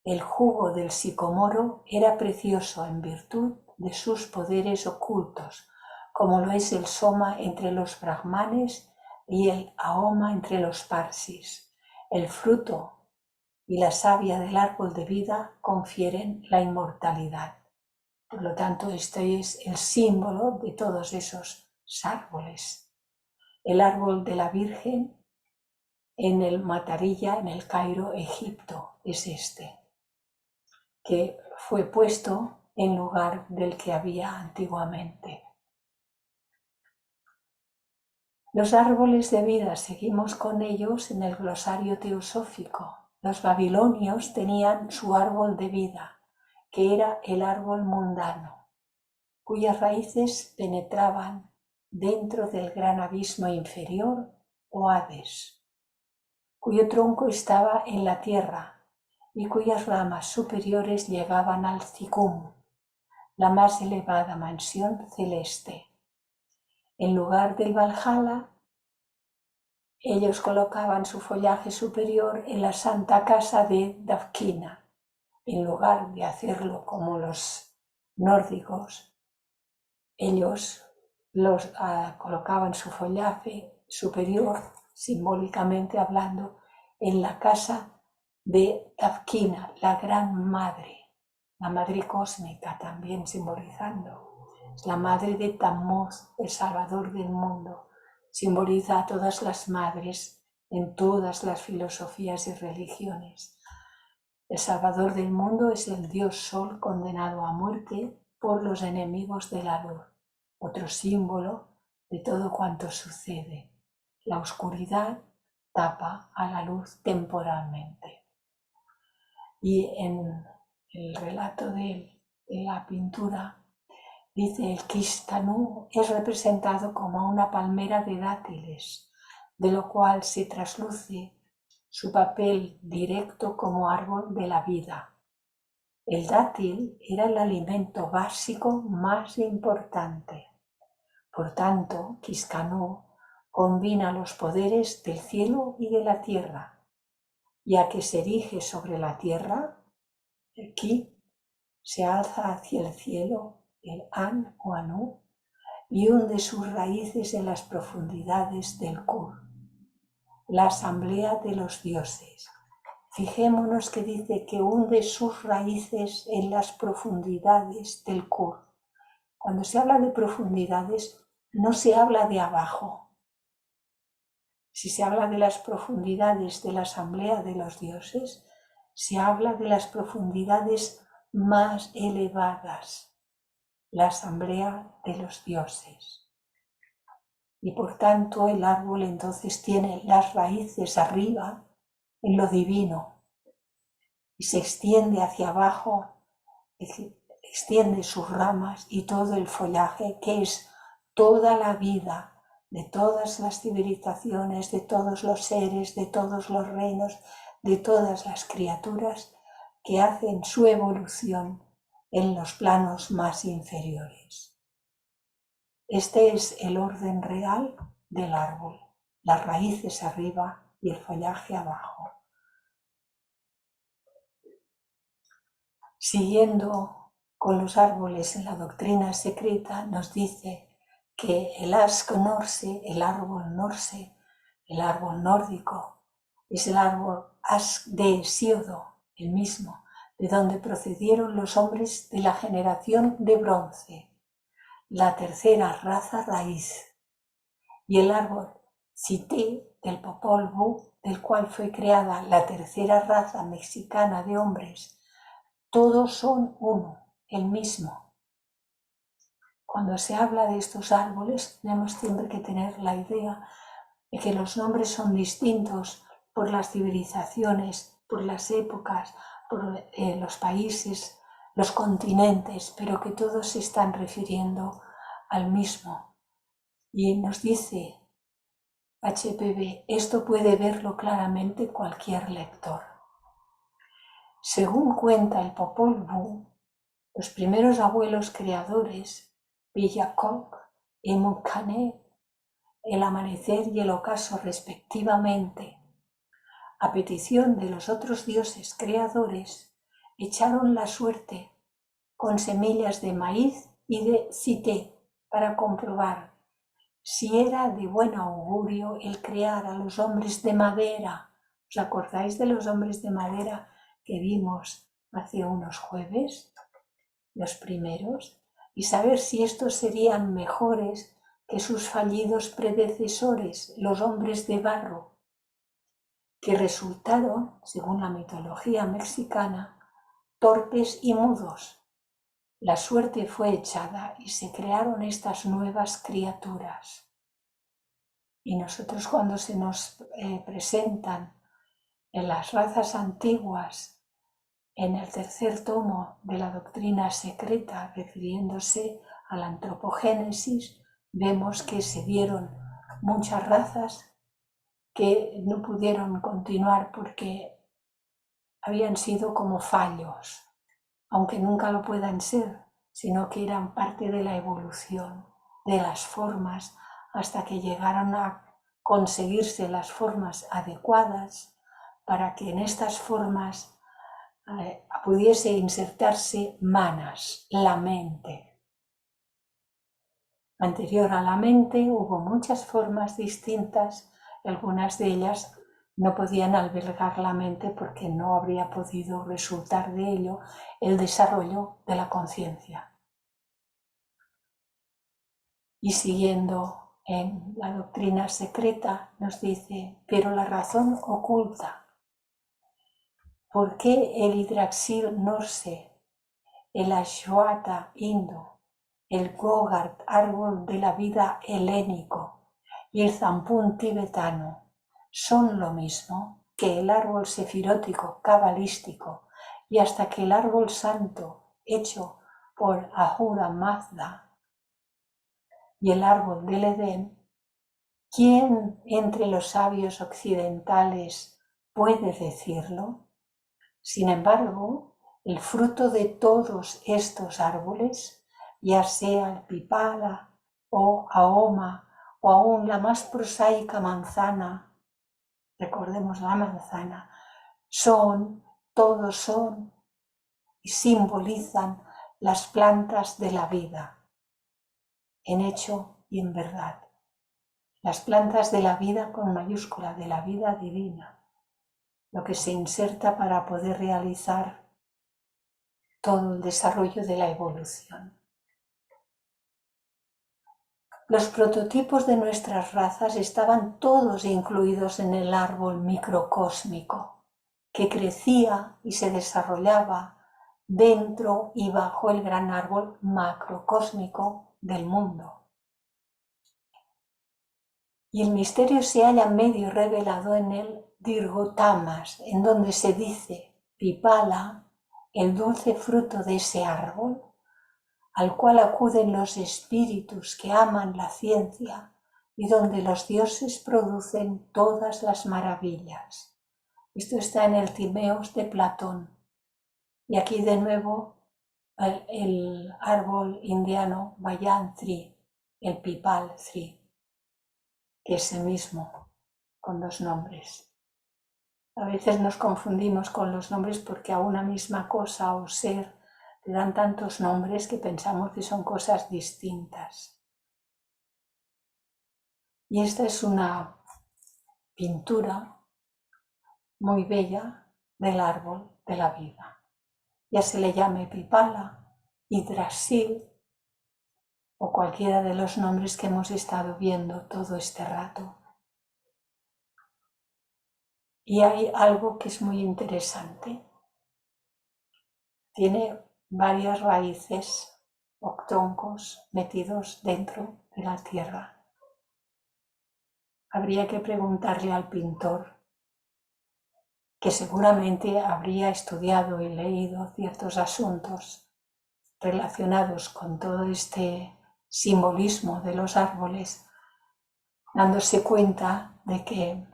El jugo del sicomoro era precioso en virtud de sus poderes ocultos, como lo es el soma entre los brahmanes y el ahoma entre los parsis. El fruto y la savia del árbol de vida confieren la inmortalidad. Por lo tanto, este es el símbolo de todos esos árboles. El árbol de la Virgen en el Matarilla, en el Cairo, Egipto, es este, que fue puesto en lugar del que había antiguamente. Los árboles de vida, seguimos con ellos en el glosario teosófico. Los babilonios tenían su árbol de vida, que era el árbol mundano, cuyas raíces penetraban dentro del gran abismo inferior o Hades, cuyo tronco estaba en la tierra y cuyas ramas superiores llegaban al Cicum, la más elevada mansión celeste. En lugar del Valhalla, ellos colocaban su follaje superior en la santa casa de Dafkina. En lugar de hacerlo como los nórdicos, ellos colocaban su follaje superior, simbólicamente hablando, en la casa de Dafkina, la gran madre, la madre cósmica también simbolizando. Es la madre de Tammuz, el salvador del mundo. Simboliza a todas las madres en todas las filosofías y religiones. El salvador del mundo es el dios sol condenado a muerte por los enemigos de la luz, otro símbolo de todo cuanto sucede. La oscuridad tapa a la luz temporalmente. Y en el relato de la pintura dice: el Kishtanú es representado como una palmera de dátiles, de lo cual se trasluce su papel directo como árbol de la vida. El dátil era el alimento básico más importante. Por tanto, Kishtanú combina los poderes del cielo y de la tierra, ya que se erige sobre la tierra, el Ki se alza hacia el cielo, el An o Anu, y hunde sus raíces en las profundidades del Kur, la asamblea de los dioses. Fijémonos que dice que hunde sus raíces en las profundidades del Kur. Cuando se habla de profundidades, no se habla de abajo. Si se habla de las profundidades de la asamblea de los dioses, se habla de las profundidades más elevadas, la asamblea de los dioses. Y por tanto el árbol entonces tiene las raíces arriba, en lo divino y se extiende hacia abajo, extiende sus ramas y todo el follaje, que es toda la vida de todas las civilizaciones, de todos los seres, de todos los reinos, de todas las criaturas que hacen su evolución en los planos más inferiores. Este es el orden real del árbol, las raíces arriba y el follaje abajo. Siguiendo con los árboles en la doctrina secreta, nos dice que el Ask Norse, el árbol norse, el árbol nórdico, es el árbol Ask de Hesiodo, el mismo, de donde procedieron los hombres de la generación de bronce, la tercera raza raíz, y el árbol Cité del Popol Vuh, del cual fue creada la tercera raza mexicana de hombres. Todos son uno, el mismo. Cuando se habla de estos árboles, tenemos siempre que tener la idea de que los nombres son distintos por las civilizaciones, por las épocas, por los países, los continentes, pero que todos se están refiriendo al mismo. Y nos dice HPB, esto puede verlo claramente cualquier lector. Según cuenta el Popol Vuh, los primeros abuelos creadores, Villacoc y Munkane, el amanecer y el ocaso respectivamente, a petición de los otros dioses creadores, echaron la suerte con semillas de maíz y de cité para comprobar si era de buen augurio el crear a los hombres de madera. ¿Os acordáis de los hombres de madera que vimos hace unos jueves? Los primeros, y saber si estos serían mejores que sus fallidos predecesores, los hombres de barro, que resultaron, según la mitología mexicana, torpes y mudos. La suerte fue echada y se crearon estas nuevas criaturas. Y nosotros, cuando se nos presentan en las razas antiguas, en el tercer tomo de la doctrina secreta, refiriéndose a la antropogénesis, vemos que se dieron muchas razas que no pudieron continuar porque habían sido como fallos, aunque nunca lo puedan ser, sino que eran parte de la evolución de las formas hasta que llegaron a conseguirse las formas adecuadas para que en estas formas pudiese insertarse manas, la mente. Anterior a la mente hubo muchas formas distintas, y algunas de ellas no podían albergar la mente porque no habría podido resultar de ello el desarrollo de la conciencia. Y siguiendo en la doctrina secreta nos dice, pero la razón oculta. ¿Por qué el Yggdrasil norse, el Ashwata indo, el Gogart, árbol de la vida helénico, y el Zampún tibetano son lo mismo que el árbol sefirótico cabalístico y hasta que el árbol santo hecho por Ahura Mazda y el árbol del Edén? ¿Quién entre los sabios occidentales puede decirlo? Sin embargo, el fruto de todos estos árboles, ya sea el pipala o ahoma o aún la más prosaica manzana, recordemos la manzana, todos son y simbolizan las plantas de la vida, en hecho y en verdad. Las plantas de la vida con mayúscula, de la vida divina. Lo que se inserta para poder realizar todo el desarrollo de la evolución. Los prototipos de nuestras razas estaban todos incluidos en el árbol microcósmico, que crecía y se desarrollaba dentro y bajo el gran árbol macrocósmico del mundo. Y el misterio se halla medio revelado en el Dirgotamas, en donde se dice pipala, el dulce fruto de ese árbol, al cual acuden los espíritus que aman la ciencia y donde los dioses producen todas las maravillas. Esto está en el Timeos de Platón. Y aquí de nuevo el árbol indiano Vayantri, el Pipal Tree, que es el mismo con los nombres. A veces nos confundimos con los nombres porque a una misma cosa o ser le dan tantos nombres que pensamos que son cosas distintas. Y esta es una pintura muy bella del árbol de la vida. Ya se le llame Pipala, Yggdrasil o cualquiera de los nombres que hemos estado viendo todo este rato. Y hay algo que es muy interesante. Tiene varias raíces o troncos metidos dentro de la tierra. Habría que preguntarle al pintor, que seguramente habría estudiado y leído ciertos asuntos relacionados con todo este simbolismo de los árboles, dándose cuenta de que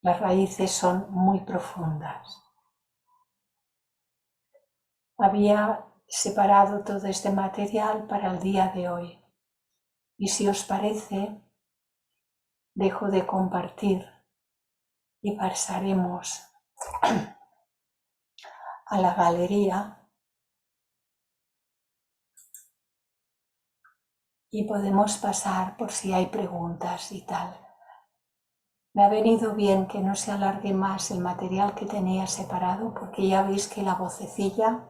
las raíces son muy profundas. Había separado todo este material para el día de hoy. Y si os parece, dejo de compartir y pasaremos a la galería y podemos pasar por si hay preguntas y tal. Me ha venido bien que no se alargue más el material que tenía separado porque ya veis que la vocecilla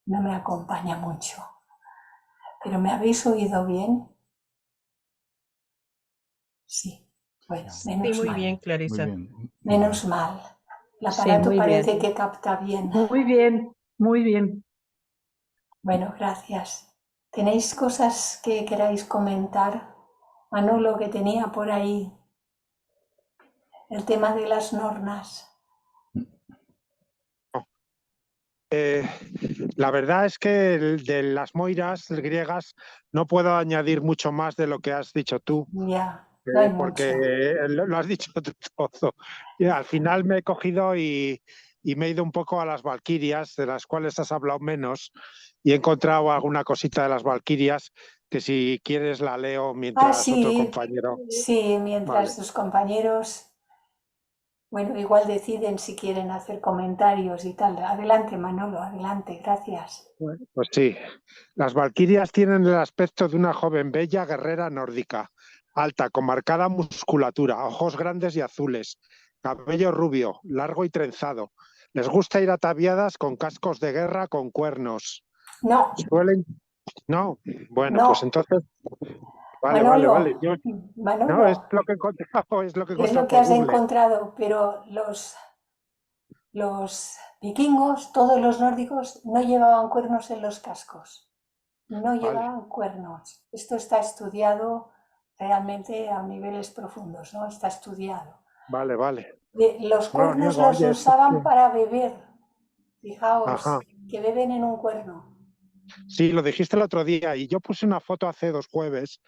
no me acompaña mucho. ¿Pero me habéis oído bien? Sí. Bueno, menos Sí, muy mal. bien, Muy Clarisa. bien. Menos mal. El Sí, aparato muy parece bien. que capta bien. Muy bien, muy bien. Bueno, gracias. ¿Tenéis cosas que queráis comentar? Manolo, que tenía por ahí el tema de las nornas. La verdad es que de las moiras griegas no puedo añadir mucho más de lo que has dicho tú, Ya, no hay porque mucho. lo has dicho tú todo. Y al final me he cogido y me he ido un poco a las valquirias, de las cuales has hablado menos, y he encontrado alguna cosita de las valquirias que si quieres la leo mientras otro Sí, compañero. sí, mientras Vale. tus compañeros, bueno, igual deciden si quieren hacer comentarios y tal. Adelante, Manolo, adelante, gracias. Pues sí, las valquirias tienen el aspecto de una joven bella guerrera nórdica, alta, con marcada musculatura, ojos grandes y azules, cabello rubio, largo y trenzado. Les gusta ir ataviadas con cascos de guerra con cuernos. No, Suelen... No, bueno, pues no, entonces... Vale, Manolo, Yo... No, es Manolo, lo que he encontrado, es lo que he es lo encontrado que por has Google. encontrado, pero los vikingos, todos los nórdicos, no llevaban cuernos en los cascos. No Vale. llevaban cuernos. Esto está estudiado realmente a niveles profundos, ¿no? Está estudiado. Vale. Los No lo cuernos niego, los oye, es que... usaban para beber. Fijaos, Ajá. que beben en un cuerno. Sí, lo dijiste el otro día y yo puse una foto hace 2 jueves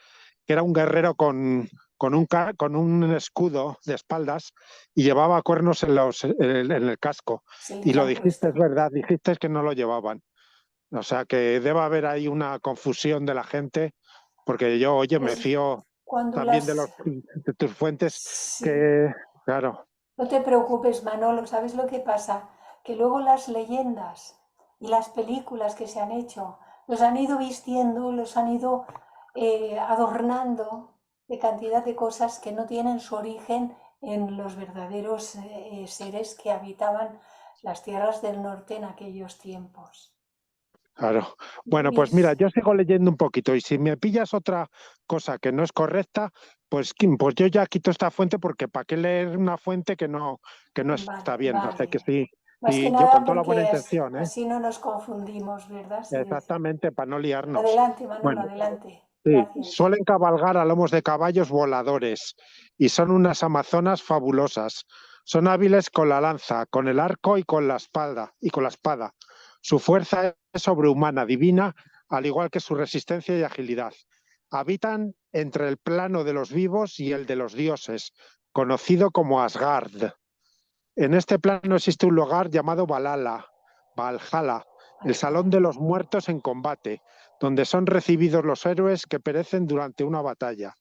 que era un guerrero con un escudo de espaldas y llevaba cuernos en el casco. Sí, Y lo lo han dijiste, es puesto. verdad, dijiste que no lo llevaban. O sea que debe haber ahí una confusión de la gente, porque yo, oye, me Pues fío cuando también de tus fuentes, Sí. que, claro, No te preocupes, Manolo, ¿sabes lo que pasa? Que luego las leyendas y las películas que se han hecho los han ido vistiendo, los han ido adornando de cantidad de cosas que no tienen su origen en los verdaderos seres que habitaban las tierras del norte en aquellos tiempos. claro. Bueno, pues ¿Veis? mira, yo sigo leyendo un poquito y si me pillas otra cosa que no es correcta, pues yo ya quito esta fuente porque ¿para qué leer una fuente que no está bien? Hace que Vale. sí, Más que y yo nada con toda la buena porque intención, ¿eh? así no nos confundimos, ¿verdad? Exactamente, para no liarnos. Adelante, Manolo, Bueno, adelante. Sí, Gracias. suelen cabalgar a lomos de caballos voladores y son unas amazonas fabulosas. Son hábiles con la lanza, con el arco y con la espada. Su fuerza es sobrehumana, divina, al igual que su resistencia y agilidad. Habitan entre el plano de los vivos y el de los dioses, conocido como Asgard. En este plano existe un lugar llamado Valhalla, el salón de los muertos en combate, donde son recibidos los héroes que perecen durante una batalla.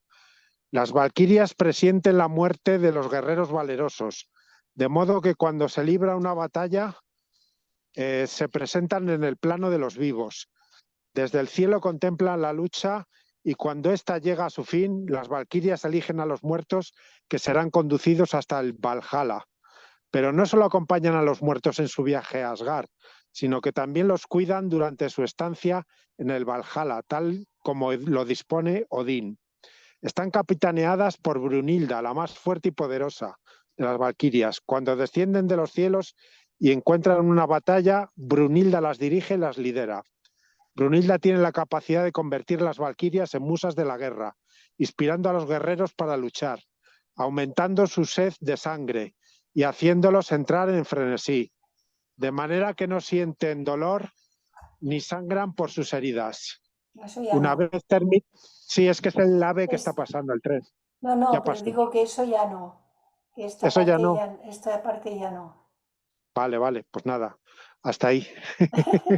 Las valquirias presienten la muerte de los guerreros valerosos, de modo que cuando se libra una batalla se presentan en el plano de los vivos. Desde el cielo contemplan la lucha y cuando ésta llega a su fin, las valquirias eligen a los muertos que serán conducidos hasta el Valhalla. Pero no solo acompañan a los muertos en su viaje a Asgard, sino que también los cuidan durante su estancia en el Valhalla, tal como lo dispone Odín. Están capitaneadas por Brunilda, la más fuerte y poderosa de las valquirias. Cuando descienden de los cielos y encuentran una batalla, Brunilda las dirige y las lidera. Brunilda tiene la capacidad de convertir las valquirias en musas de la guerra, inspirando a los guerreros para luchar, aumentando su sed de sangre y haciéndolos entrar en frenesí, de manera que no sienten dolor ni sangran por sus heridas. Eso ya Una no. vez termina... Sí, es que es el ave que Es- está pasando, el tren. No, no, Ya pero pasó. digo que eso ya no. Que Eso ya no. esta parte ya no. Vale, pues nada. Hasta ahí.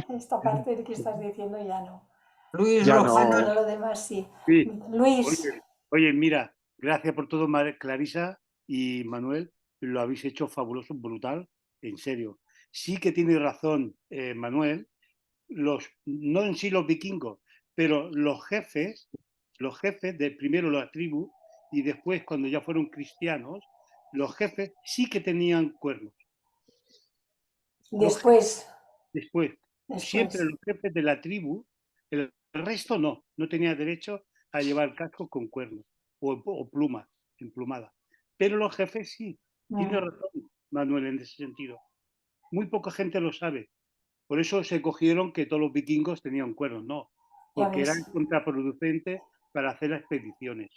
Esta parte que estás diciendo ya no. Luis Ya Bueno, Lozano. no. lo demás sí. Sí. Luis, Oye, mira, gracias por todo, Clarisa y Manuel. Lo habéis hecho fabuloso, brutal, en serio. Sí que tiene razón, Manuel, no en sí los vikingos, pero los jefes de primero la tribu y después cuando ya fueron cristianos, los jefes sí que tenían cuernos. después, Después, siempre los jefes de la tribu, el resto no tenía derecho a llevar casco con cuernos o pluma, emplumada. Pero los jefes sí. Tiene razón, Manuel, en ese sentido. Muy poca gente lo sabe. Por eso se cogieron que todos los vikingos tenían cuernos, no, ya porque eran ves. contraproducentes para hacer las expediciones.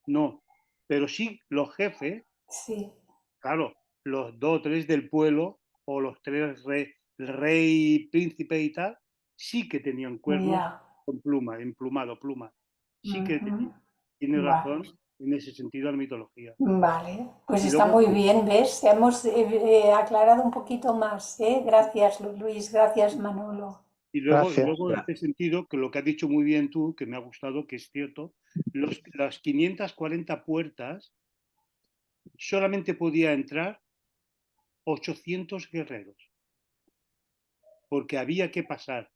No, pero sí los jefes, Sí, claro, los 2 o 3 del pueblo o los 3 el rey, príncipe y tal, sí que tenían cuernos ya. con pluma, emplumado, pluma. Sí que tiene Vale. razón en ese sentido la mitología. Vale, pues Y está luego, muy bien, ¿ves? Hemos aclarado un poquito más, ¿eh? Gracias, Luis, gracias, Manolo. y Gracias. luego en este sentido, que lo que has dicho muy bien tú, que me ha gustado, que es cierto, las 540 puertas solamente podía entrar 800 guerreros, porque había que pasar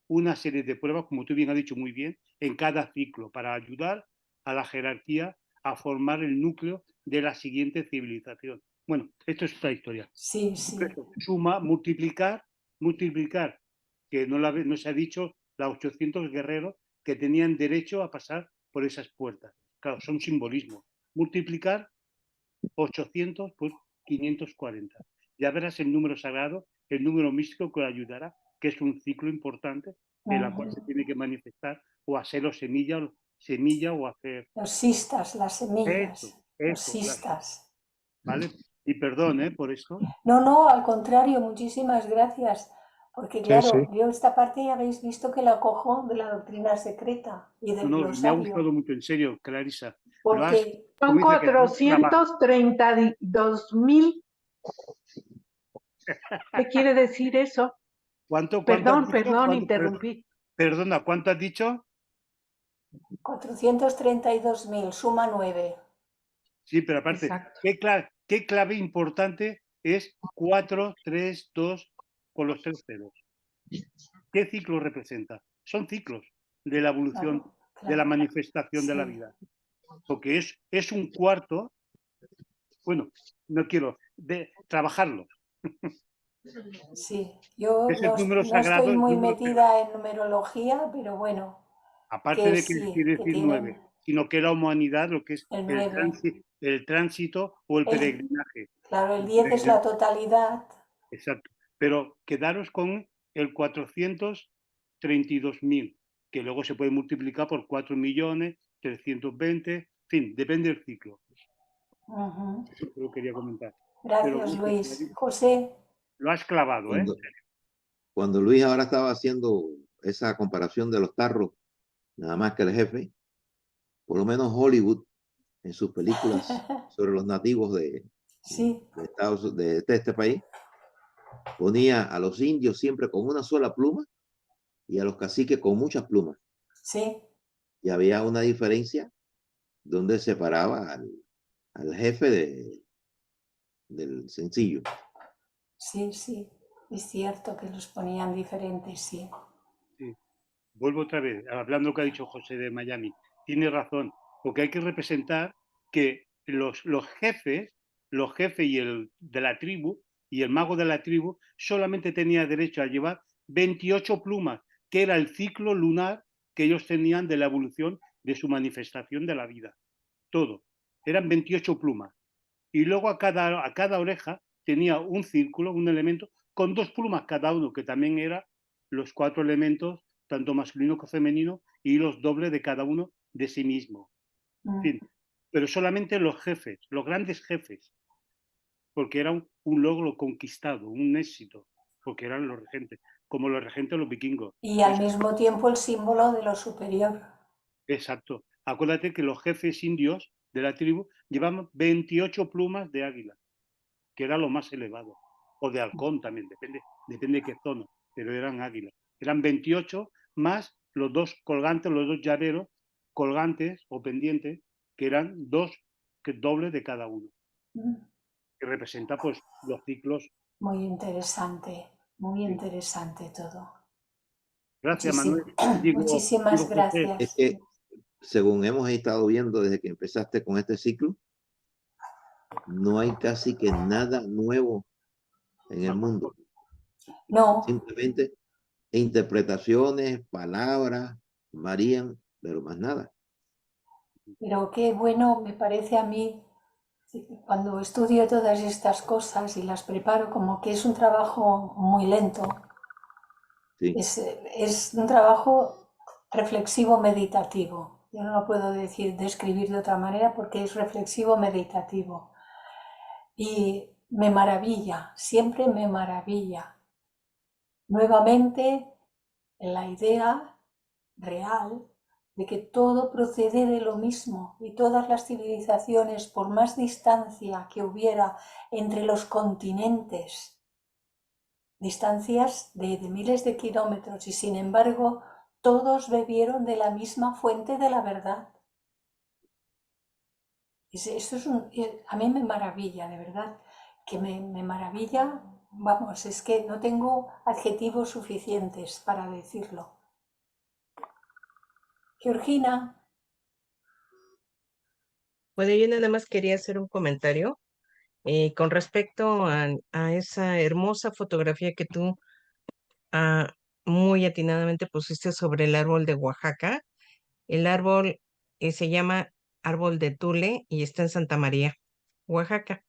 una serie de pruebas, como tú bien has dicho muy bien, en cada ciclo, para ayudar a la jerarquía a formar el núcleo de la siguiente civilización. Bueno, esto es otra historia. Sí, sí. Suma, multiplicar, que no se ha dicho, los 800 guerreros que tenían derecho a pasar por esas puertas. Claro, son simbolismo. Multiplicar 800 por 540. Ya verás el número sagrado, el número místico que ayudará, que es un ciclo importante en la cual se tiene que manifestar o hacer semilla o hacer... Los sistas, las semillas, los Eso, sistas. ¿vale? Y perdón, por esto. No, no, al contrario, muchísimas gracias. Porque Sí, claro, sí. yo esta parte ya habéis visto que la cojo de la doctrina secreta y del No, me ha glosario. gustado mucho, en serio, Clarisa. Porque Son como dice que lo has grabado. 432,000. ¿Qué quiere decir eso? ¿Cuánto has Perdón, dicho? interrumpí. Perdona, ¿cuánto has dicho? 432.000, suma 9. Sí, pero aparte, Exacto. ¿qué clave importante es 4, 3, 2 con los 3 ceros? ¿Qué ciclo representa? Son ciclos de la evolución, Claro. de la manifestación de la vida. Porque es un cuarto, bueno, no quiero trabajarlo. Sí, yo Es el número no sagrado, estoy el muy número metida en numerología, pero bueno, aparte que de que sí, quiere que decir tienen 9, sino que la humanidad, lo que es el 9. el tránsito o el peregrinaje. Claro, el 10 es la totalidad. Exacto. Pero quedaros con el 432.000. que luego se puede multiplicar por 4.320.000, en fin, depende del ciclo. Ujú. Eso lo quería comentar. Gracias, Luis. José. Lo has clavado, ¿eh? Cuando Luis ahora estaba haciendo esa comparación de los tarros, nada más que el jefe, por lo menos Hollywood, en sus películas sobre los nativos Sí, de este país, ponía a los indios siempre con una sola pluma y a los caciques con muchas plumas. sí, Y había una diferencia donde separaba al jefe del sencillo. sí, sí. Es cierto que los ponían diferentes, sí. Sí. Vuelvo otra vez, hablando lo que ha dicho José de Miami. Tiene razón, porque hay que representar que los jefes y el de la tribu y el mago de la tribu solamente tenía derecho a llevar 28 plumas, que era el ciclo lunar que ellos tenían de la evolución de su manifestación de la vida. Todo. Eran 28 plumas. Y luego a cada oreja tenía un círculo, un elemento, con 2 plumas cada uno, que también eran los 4 elementos, tanto masculino como femenino, y los dobles de cada uno de sí mismo. En fin, pero solamente los jefes, los grandes jefes, porque era un logro conquistado, un éxito, porque eran los regentes, como los regentes de los vikingos. Y al mismo tiempo el símbolo de lo superior. Exacto. Acuérdate que los jefes indios de la tribu llevaban 28 plumas de águila, que era lo más elevado, o de halcón también, depende de qué zona, pero eran águilas. Eran 28 más los 2 colgantes, los 2 llaveros colgantes o pendientes, que eran 2 dobles de cada uno, que representa pues los ciclos. Muy interesante todo. Gracias, Manuel. Muchísimas José, gracias. Es que, según hemos estado viendo desde que empezaste con este ciclo, no hay casi que nada nuevo en el mundo. No, Simplemente interpretaciones, palabras, varían, pero más nada. pero qué bueno me parece a mí cuando estudio todas estas cosas y las preparo, como que es un trabajo muy lento. Sí. Es un trabajo reflexivo meditativo. Yo no lo puedo describir de otra manera porque es reflexivo meditativo. Y me maravilla, siempre me maravilla. Nuevamente, la idea real de que todo procede de lo mismo y todas las civilizaciones, por más distancia que hubiera entre los continentes, distancias de miles de kilómetros, y sin embargo todos bebieron de la misma fuente de la verdad. Esto a mí me maravilla, de verdad, que me maravilla, vamos, es que no tengo adjetivos suficientes para decirlo. Georgina. Bueno, yo nada más quería hacer un comentario con respecto a esa hermosa fotografía que tú muy atinadamente pusiste sobre el árbol de Oaxaca. El árbol se llama árbol de Tule y está en Santa María, Oaxaca.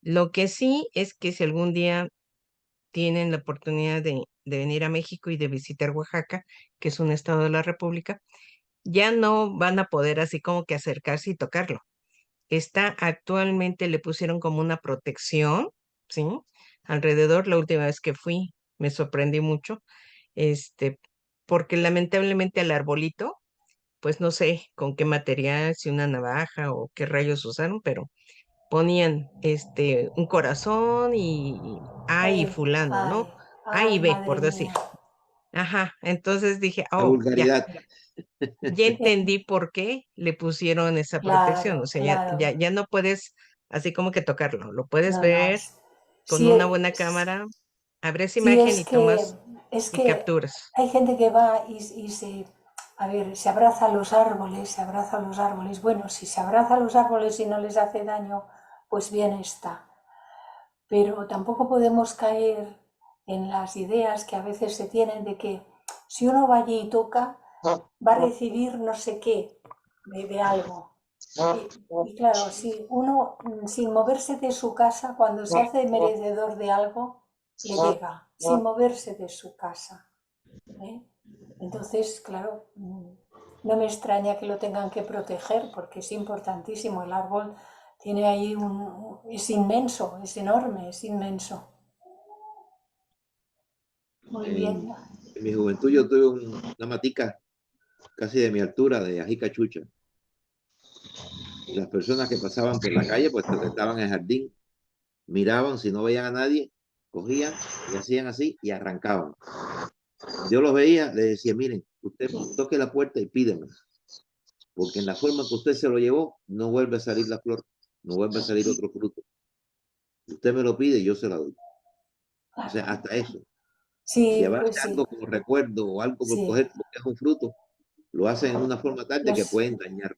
Lo que sí es que si algún día tienen la oportunidad de venir a México y de visitar Oaxaca, que es un estado de la República, ya no van a poder así como que acercarse y tocarlo. Está actualmente, le pusieron como una protección, ¿sí? Alrededor, la última vez que fui, me sorprendí mucho, porque lamentablemente al arbolito, pues no sé con qué material, si una navaja o qué rayos usaron, pero ponían un corazón y A y fulano, ¿no? A y B, Madre por decir. mía. Ajá, entonces dije, La oh, ya, vulgaridad. ya entendí por qué le pusieron esa protección. O Claro, sea, claro. ya no puedes así como que tocarlo, lo puedes No, no. ver con Sí, una buena cámara, abres sí, imagen y tomas es y que capturas. hay gente que va y se abraza a los árboles, se abraza a los árboles. Bueno, si se abraza a los árboles y no les hace daño, pues bien está. Pero tampoco podemos caer en las ideas que a veces se tienen de que si uno va allí y toca, va a recibir no sé qué de algo. Y claro, si uno sin moverse de su casa, cuando se hace merecedor de algo, le llega, sin moverse de su casa. ¿eh? Entonces, claro, no me extraña que lo tengan que proteger porque es importantísimo. El árbol tiene ahí es inmenso, es enorme, es inmenso. Muy bien. En mi juventud yo tuve una matica casi de mi altura, de ajica chucha. Y las personas que pasaban por la calle, pues estaban en el jardín, miraban, si no veían a nadie, cogían y hacían así y arrancaban. Yo los veía, les decía, miren, usted toque la puerta y pídeme, porque en la forma que usted se lo llevó, no vuelve a salir la flor, no vuelve a salir otro fruto. Usted me lo pide y yo se la doy. O sea, hasta eso. Sí, Llevarse pues sí, algo como recuerdo o algo por sí. coger porque es un fruto, lo hacen en una forma tal de que pueden dañar.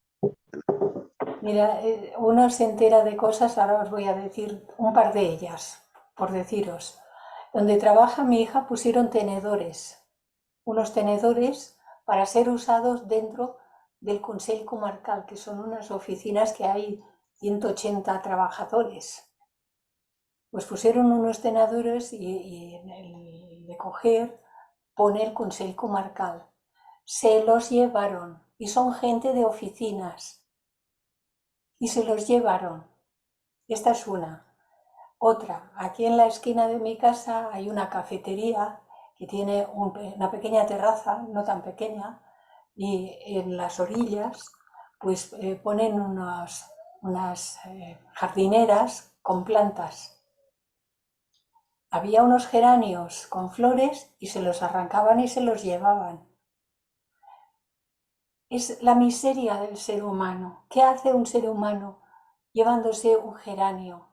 Mira, uno se entera de cosas, ahora os voy a decir un par de ellas, por deciros. Donde trabaja mi hija pusieron tenedores, unos tenedores para ser usados dentro del Consell Comarcal, que son unas oficinas que hay 180 trabajadores. Pues pusieron unos tenedores y en el de coger pone el Consell Comarcal. Se los llevaron y son gente de oficinas y se los llevaron. Esta es una. Otra, aquí en la esquina de mi casa hay una cafetería que tiene una pequeña terraza, no tan pequeña, y en las orillas pues ponen unas jardineras con plantas. Había unos geranios con flores y se los arrancaban y se los llevaban. Es la miseria del ser humano. ¿Qué hace un ser humano llevándose un geranio?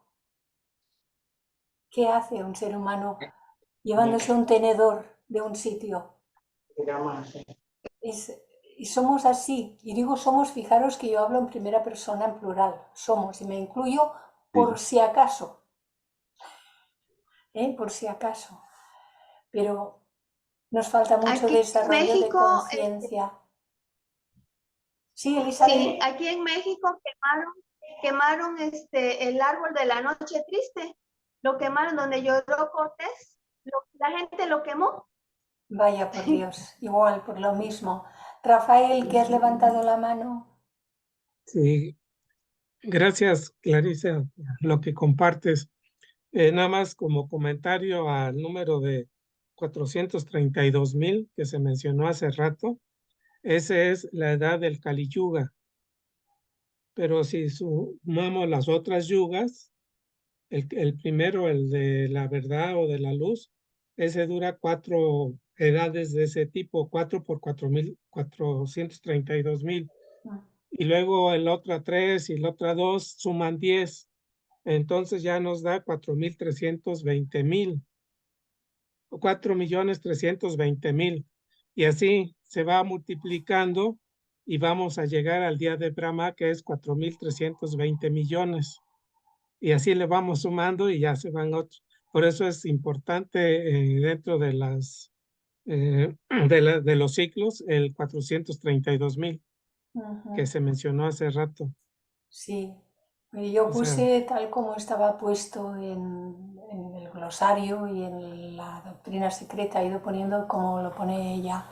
¿Qué hace un ser humano llevándose un tenedor de un sitio? Y somos así. Y digo somos, fijaros que yo hablo en primera persona, en plural. Somos, y me incluyo por si acaso. Por si acaso. Pero nos falta mucho Aquí desarrollo en México, de conciencia. Sí, Elizabeth. Sí, aquí en México quemaron el árbol de la noche triste. Lo quemaron donde lloró Cortés. La gente lo quemó. Vaya por Dios, igual, por lo mismo. Rafael, que has levantado la mano. Sí, gracias, Clarisa, por lo que compartes. Nada más como comentario al número de 432,000 que se mencionó hace rato, esa es la edad del Kali Yuga. Pero si sumamos las otras yugas, el primero, el de la verdad o de la luz, ese dura 4 edades de ese tipo, 4 por 432,000. Y luego el otro 3 y el otro 2 suman 10. Entonces ya nos da 4,320,000, o 4,320,000. Y así se va multiplicando y vamos a llegar al día de Brahma, que es 4,320 millones. Y así le vamos sumando y ya se van otros. Por eso es importante dentro de de los ciclos el 432,000 que se mencionó hace rato. Sí, yo O sea, puse tal como estaba puesto en el glosario y en la doctrina secreta, he ido poniendo como lo pone ella.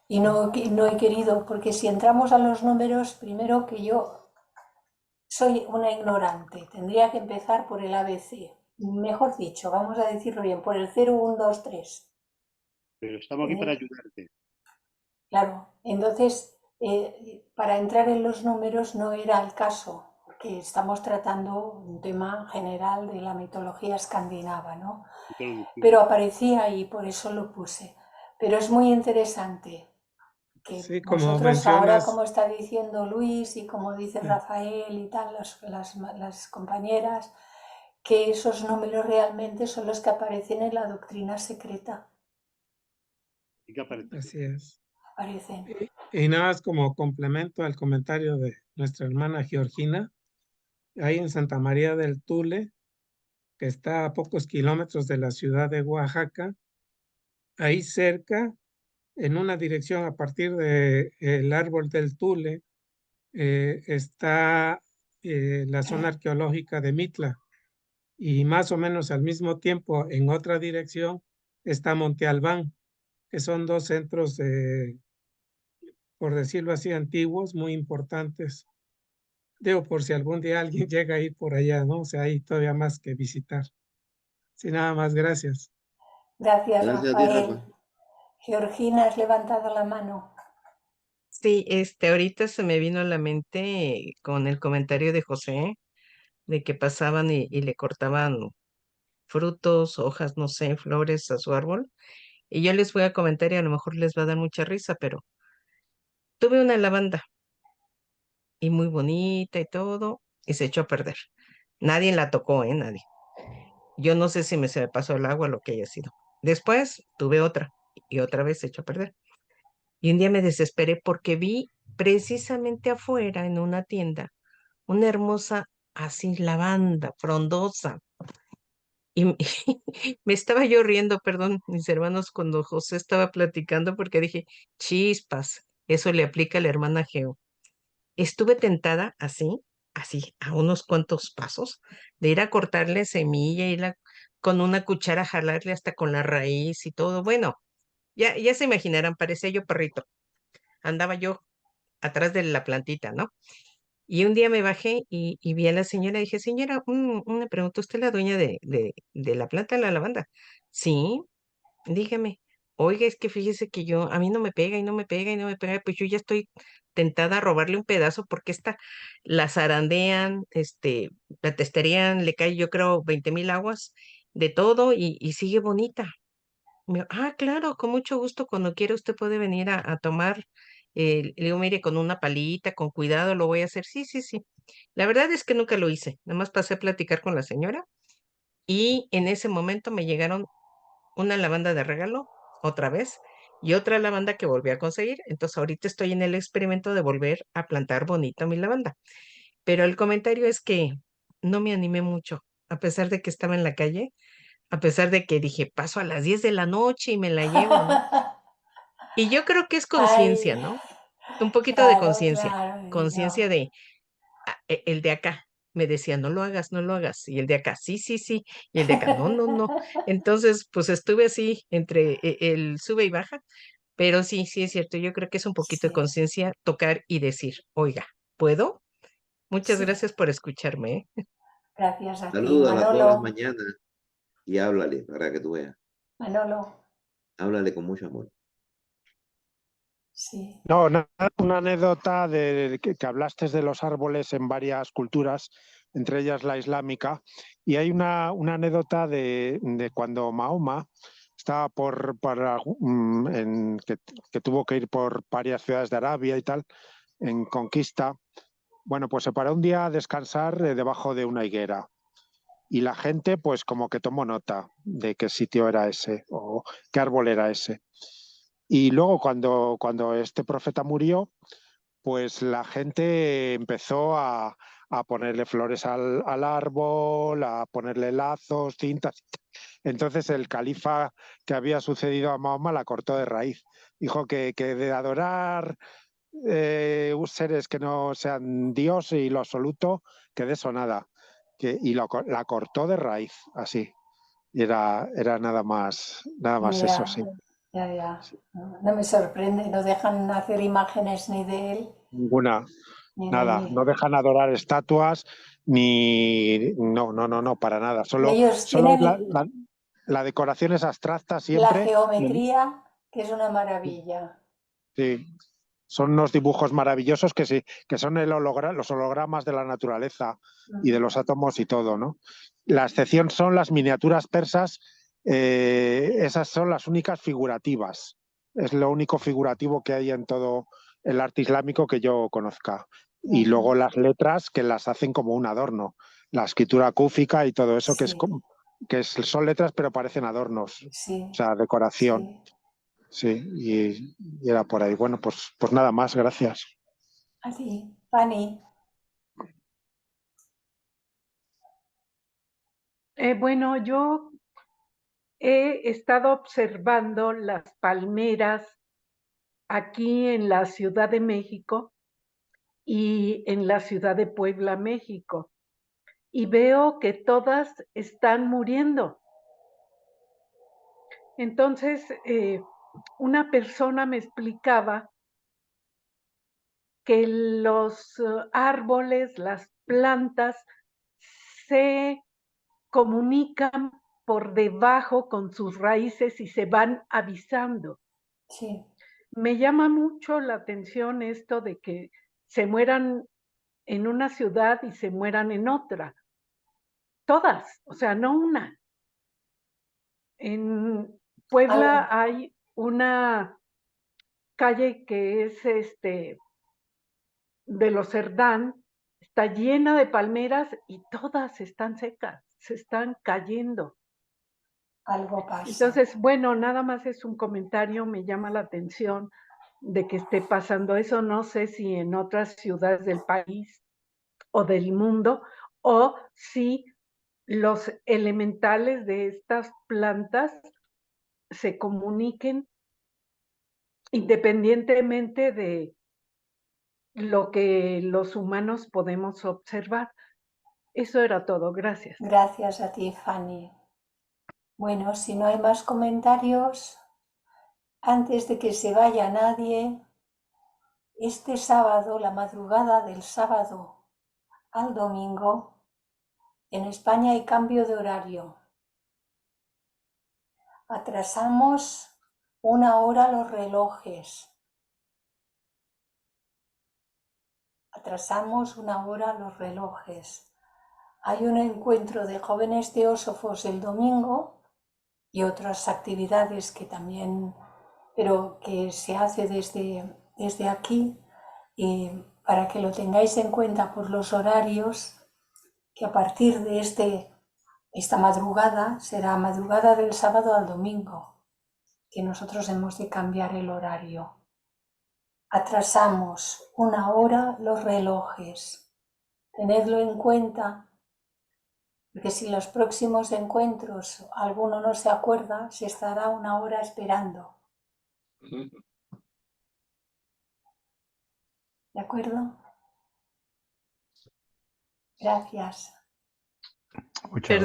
Y no he querido, porque si entramos a los números, primero que yo soy una ignorante, tendría que empezar por el ABC. Mejor dicho, vamos a decirlo bien, por el 0, 1, 2, 3. Pero estamos aquí para ayudarte. Claro, entonces, para entrar en los números no era el caso, porque estamos tratando un tema general de la mitología escandinava, ¿no? Pero aparecía ahí, por eso lo puse. Pero es muy interesante que sí, como vosotros ahora, mencionas, como está diciendo Luis y como dice Rafael y tal, las compañeras, que esos números realmente son los que aparecen en la doctrina secreta. así es. Aparecen. Y nada más como complemento al comentario de nuestra hermana Georgina, ahí en Santa María del Tule, que está a pocos kilómetros de la ciudad de Oaxaca, ahí cerca, en una dirección a partir del árbol del Tule, está la zona arqueológica de Mitla, y más o menos al mismo tiempo en otra dirección está Monte Albán. que son dos centros por decirlo así, antiguos, muy importantes. Digo, por si algún día alguien llega a ir por allá, ¿no? O sea, hay todavía más que visitar. Sí, nada más, gracias. Gracias, Gracias a ti, Rafael. Rafa. Georgina, has levantado la mano. Sí, ahorita se me vino a la mente con el comentario de José, de que pasaban y le cortaban frutos, hojas, no sé, flores a su árbol. Y yo les voy a comentar y a lo mejor les va a dar mucha risa, pero tuve una lavanda y muy bonita y todo, y se echó a perder. Nadie la tocó, nadie. Yo no sé si se me pasó el agua o lo que haya sido. Después tuve otra y otra vez se echó a perder. Y un día me desesperé porque vi precisamente afuera en una tienda una hermosa así lavanda, frondosa. Y me estaba yo riendo, perdón, mis hermanos, cuando José estaba platicando porque dije, chispas, eso le aplica a la hermana Geo. Estuve tentada así, a unos cuantos pasos, de ir a cortarle semilla, con una cuchara a jalarle hasta con la raíz y todo. Bueno, ya se imaginarán, parecía yo perrito. Andaba yo atrás de la plantita, ¿no? Y un día me bajé y vi a la señora y dije, señora, una pregunta, ¿usted es la dueña de la planta de la lavanda? Sí, dígame. Oiga, es que fíjese que a mí no me pega y no me pega y no me pega, pues yo ya estoy tentada a robarle un pedazo porque la zarandean, la testerían, le cae yo creo 20,000 aguas de todo y sigue bonita. Claro, con mucho gusto, cuando quiera usted puede venir a tomar. Le digo, mire, con una palita, con cuidado lo voy a hacer. Sí, sí, sí. La verdad es que nunca lo hice. Nada más pasé a platicar con la señora y en ese momento me llegaron una lavanda de regalo, otra vez, y otra lavanda que volví a conseguir. Entonces ahorita estoy en el experimento de volver a plantar bonita mi lavanda. Pero el comentario es que no me animé mucho, a pesar de que estaba en la calle, a pesar de que dije, paso a las 10 de la noche y me la llevo, ¿no? Y yo creo que es conciencia, Ay, ¿no? Un poquito de claro, conciencia, claro, conciencia no. de el de acá. Me decía, no lo hagas, no lo hagas. Y el de acá, sí, sí, sí. Y el de acá, no, no, no. Entonces, pues estuve así entre el sube y baja, pero sí, sí es cierto. Yo creo que es un poquito de Sí, conciencia tocar y decir, oiga, ¿puedo? Muchas sí. gracias por escucharme, ¿eh? Gracias a ti, Salúdala todas las Manolo. mañanas y háblale para que tú veas. Manolo, Háblale con mucho amor. sí. No, una anécdota de que hablaste de los árboles en varias culturas, entre ellas la islámica, y hay una anécdota de cuando Mahoma estaba que tuvo que ir por varias ciudades de Arabia y tal, en conquista. Bueno, pues se paró un día a descansar debajo de una higuera. Y la gente, pues como que tomó nota de qué sitio era ese o qué árbol era ese. Y luego cuando este profeta murió, pues la gente empezó a ponerle flores al árbol, a ponerle lazos, cintas. Entonces el califa que había sucedido a Mahoma la cortó de raíz. Dijo que de adorar seres que no sean Dios y lo absoluto, que de eso nada. La cortó de raíz, así. Y era nada más eso, Ya, sí. ya. No me sorprende, no dejan hacer imágenes ni de él, Ninguna, ni nada. nadie. No dejan adorar estatuas ni. No, para nada. Ellos Solo tienen la decoración es abstracta la siempre. geometría, que es una maravilla. Sí. Son unos dibujos maravillosos que sí, que son los hologramas de la naturaleza y de los átomos y todo, ¿no? La excepción son las miniaturas persas, esas son las únicas figurativas. Es lo único figurativo que hay en todo el arte islámico que yo conozca. Y luego las letras que las hacen como un adorno. La escritura cúfica y todo eso Sí, son letras pero parecen adornos, sí, o sea, decoración. sí. Sí, y era por ahí. Bueno, pues nada más, gracias. A ti, Fanny. Bueno, yo he estado observando las palmeras aquí en la Ciudad de México y en la ciudad de Puebla, México, y veo que todas están muriendo. Entonces, una persona me explicaba que los árboles, las plantas, se comunican por debajo con sus raíces y se van avisando. Sí, Me llama mucho la atención esto de que se mueran en una ciudad y se mueran en otra. Todas, o sea, no una. En Puebla hay una calle que es de los Cerdán, está llena de palmeras y todas están secas, se están cayendo. algo pasa. Entonces, bueno, nada más es un comentario, me llama la atención de que esté pasando eso. No sé si en otras ciudades del país o del mundo, o si los elementales de estas plantas se comuniquen independientemente de lo que los humanos podemos observar. Eso era todo, gracias. Gracias a ti, Fanny. Bueno, si no hay más comentarios, antes de que se vaya nadie, este sábado, la madrugada del sábado al domingo, en España hay cambio de horario. Atrasamos 1 hora los relojes. Atrasamos 1 hora los relojes. Hay un encuentro de jóvenes teósofos el domingo y otras actividades que también, pero que se hace desde aquí, y para que lo tengáis en cuenta por los horarios, que a partir de esta madrugada será madrugada del sábado al domingo, que nosotros hemos de cambiar el horario. Atrasamos 1 hora los relojes. Tenedlo en cuenta, porque si los próximos encuentros alguno no se acuerda, se estará 1 hora esperando. ¿De acuerdo? Gracias. Muchas gracias.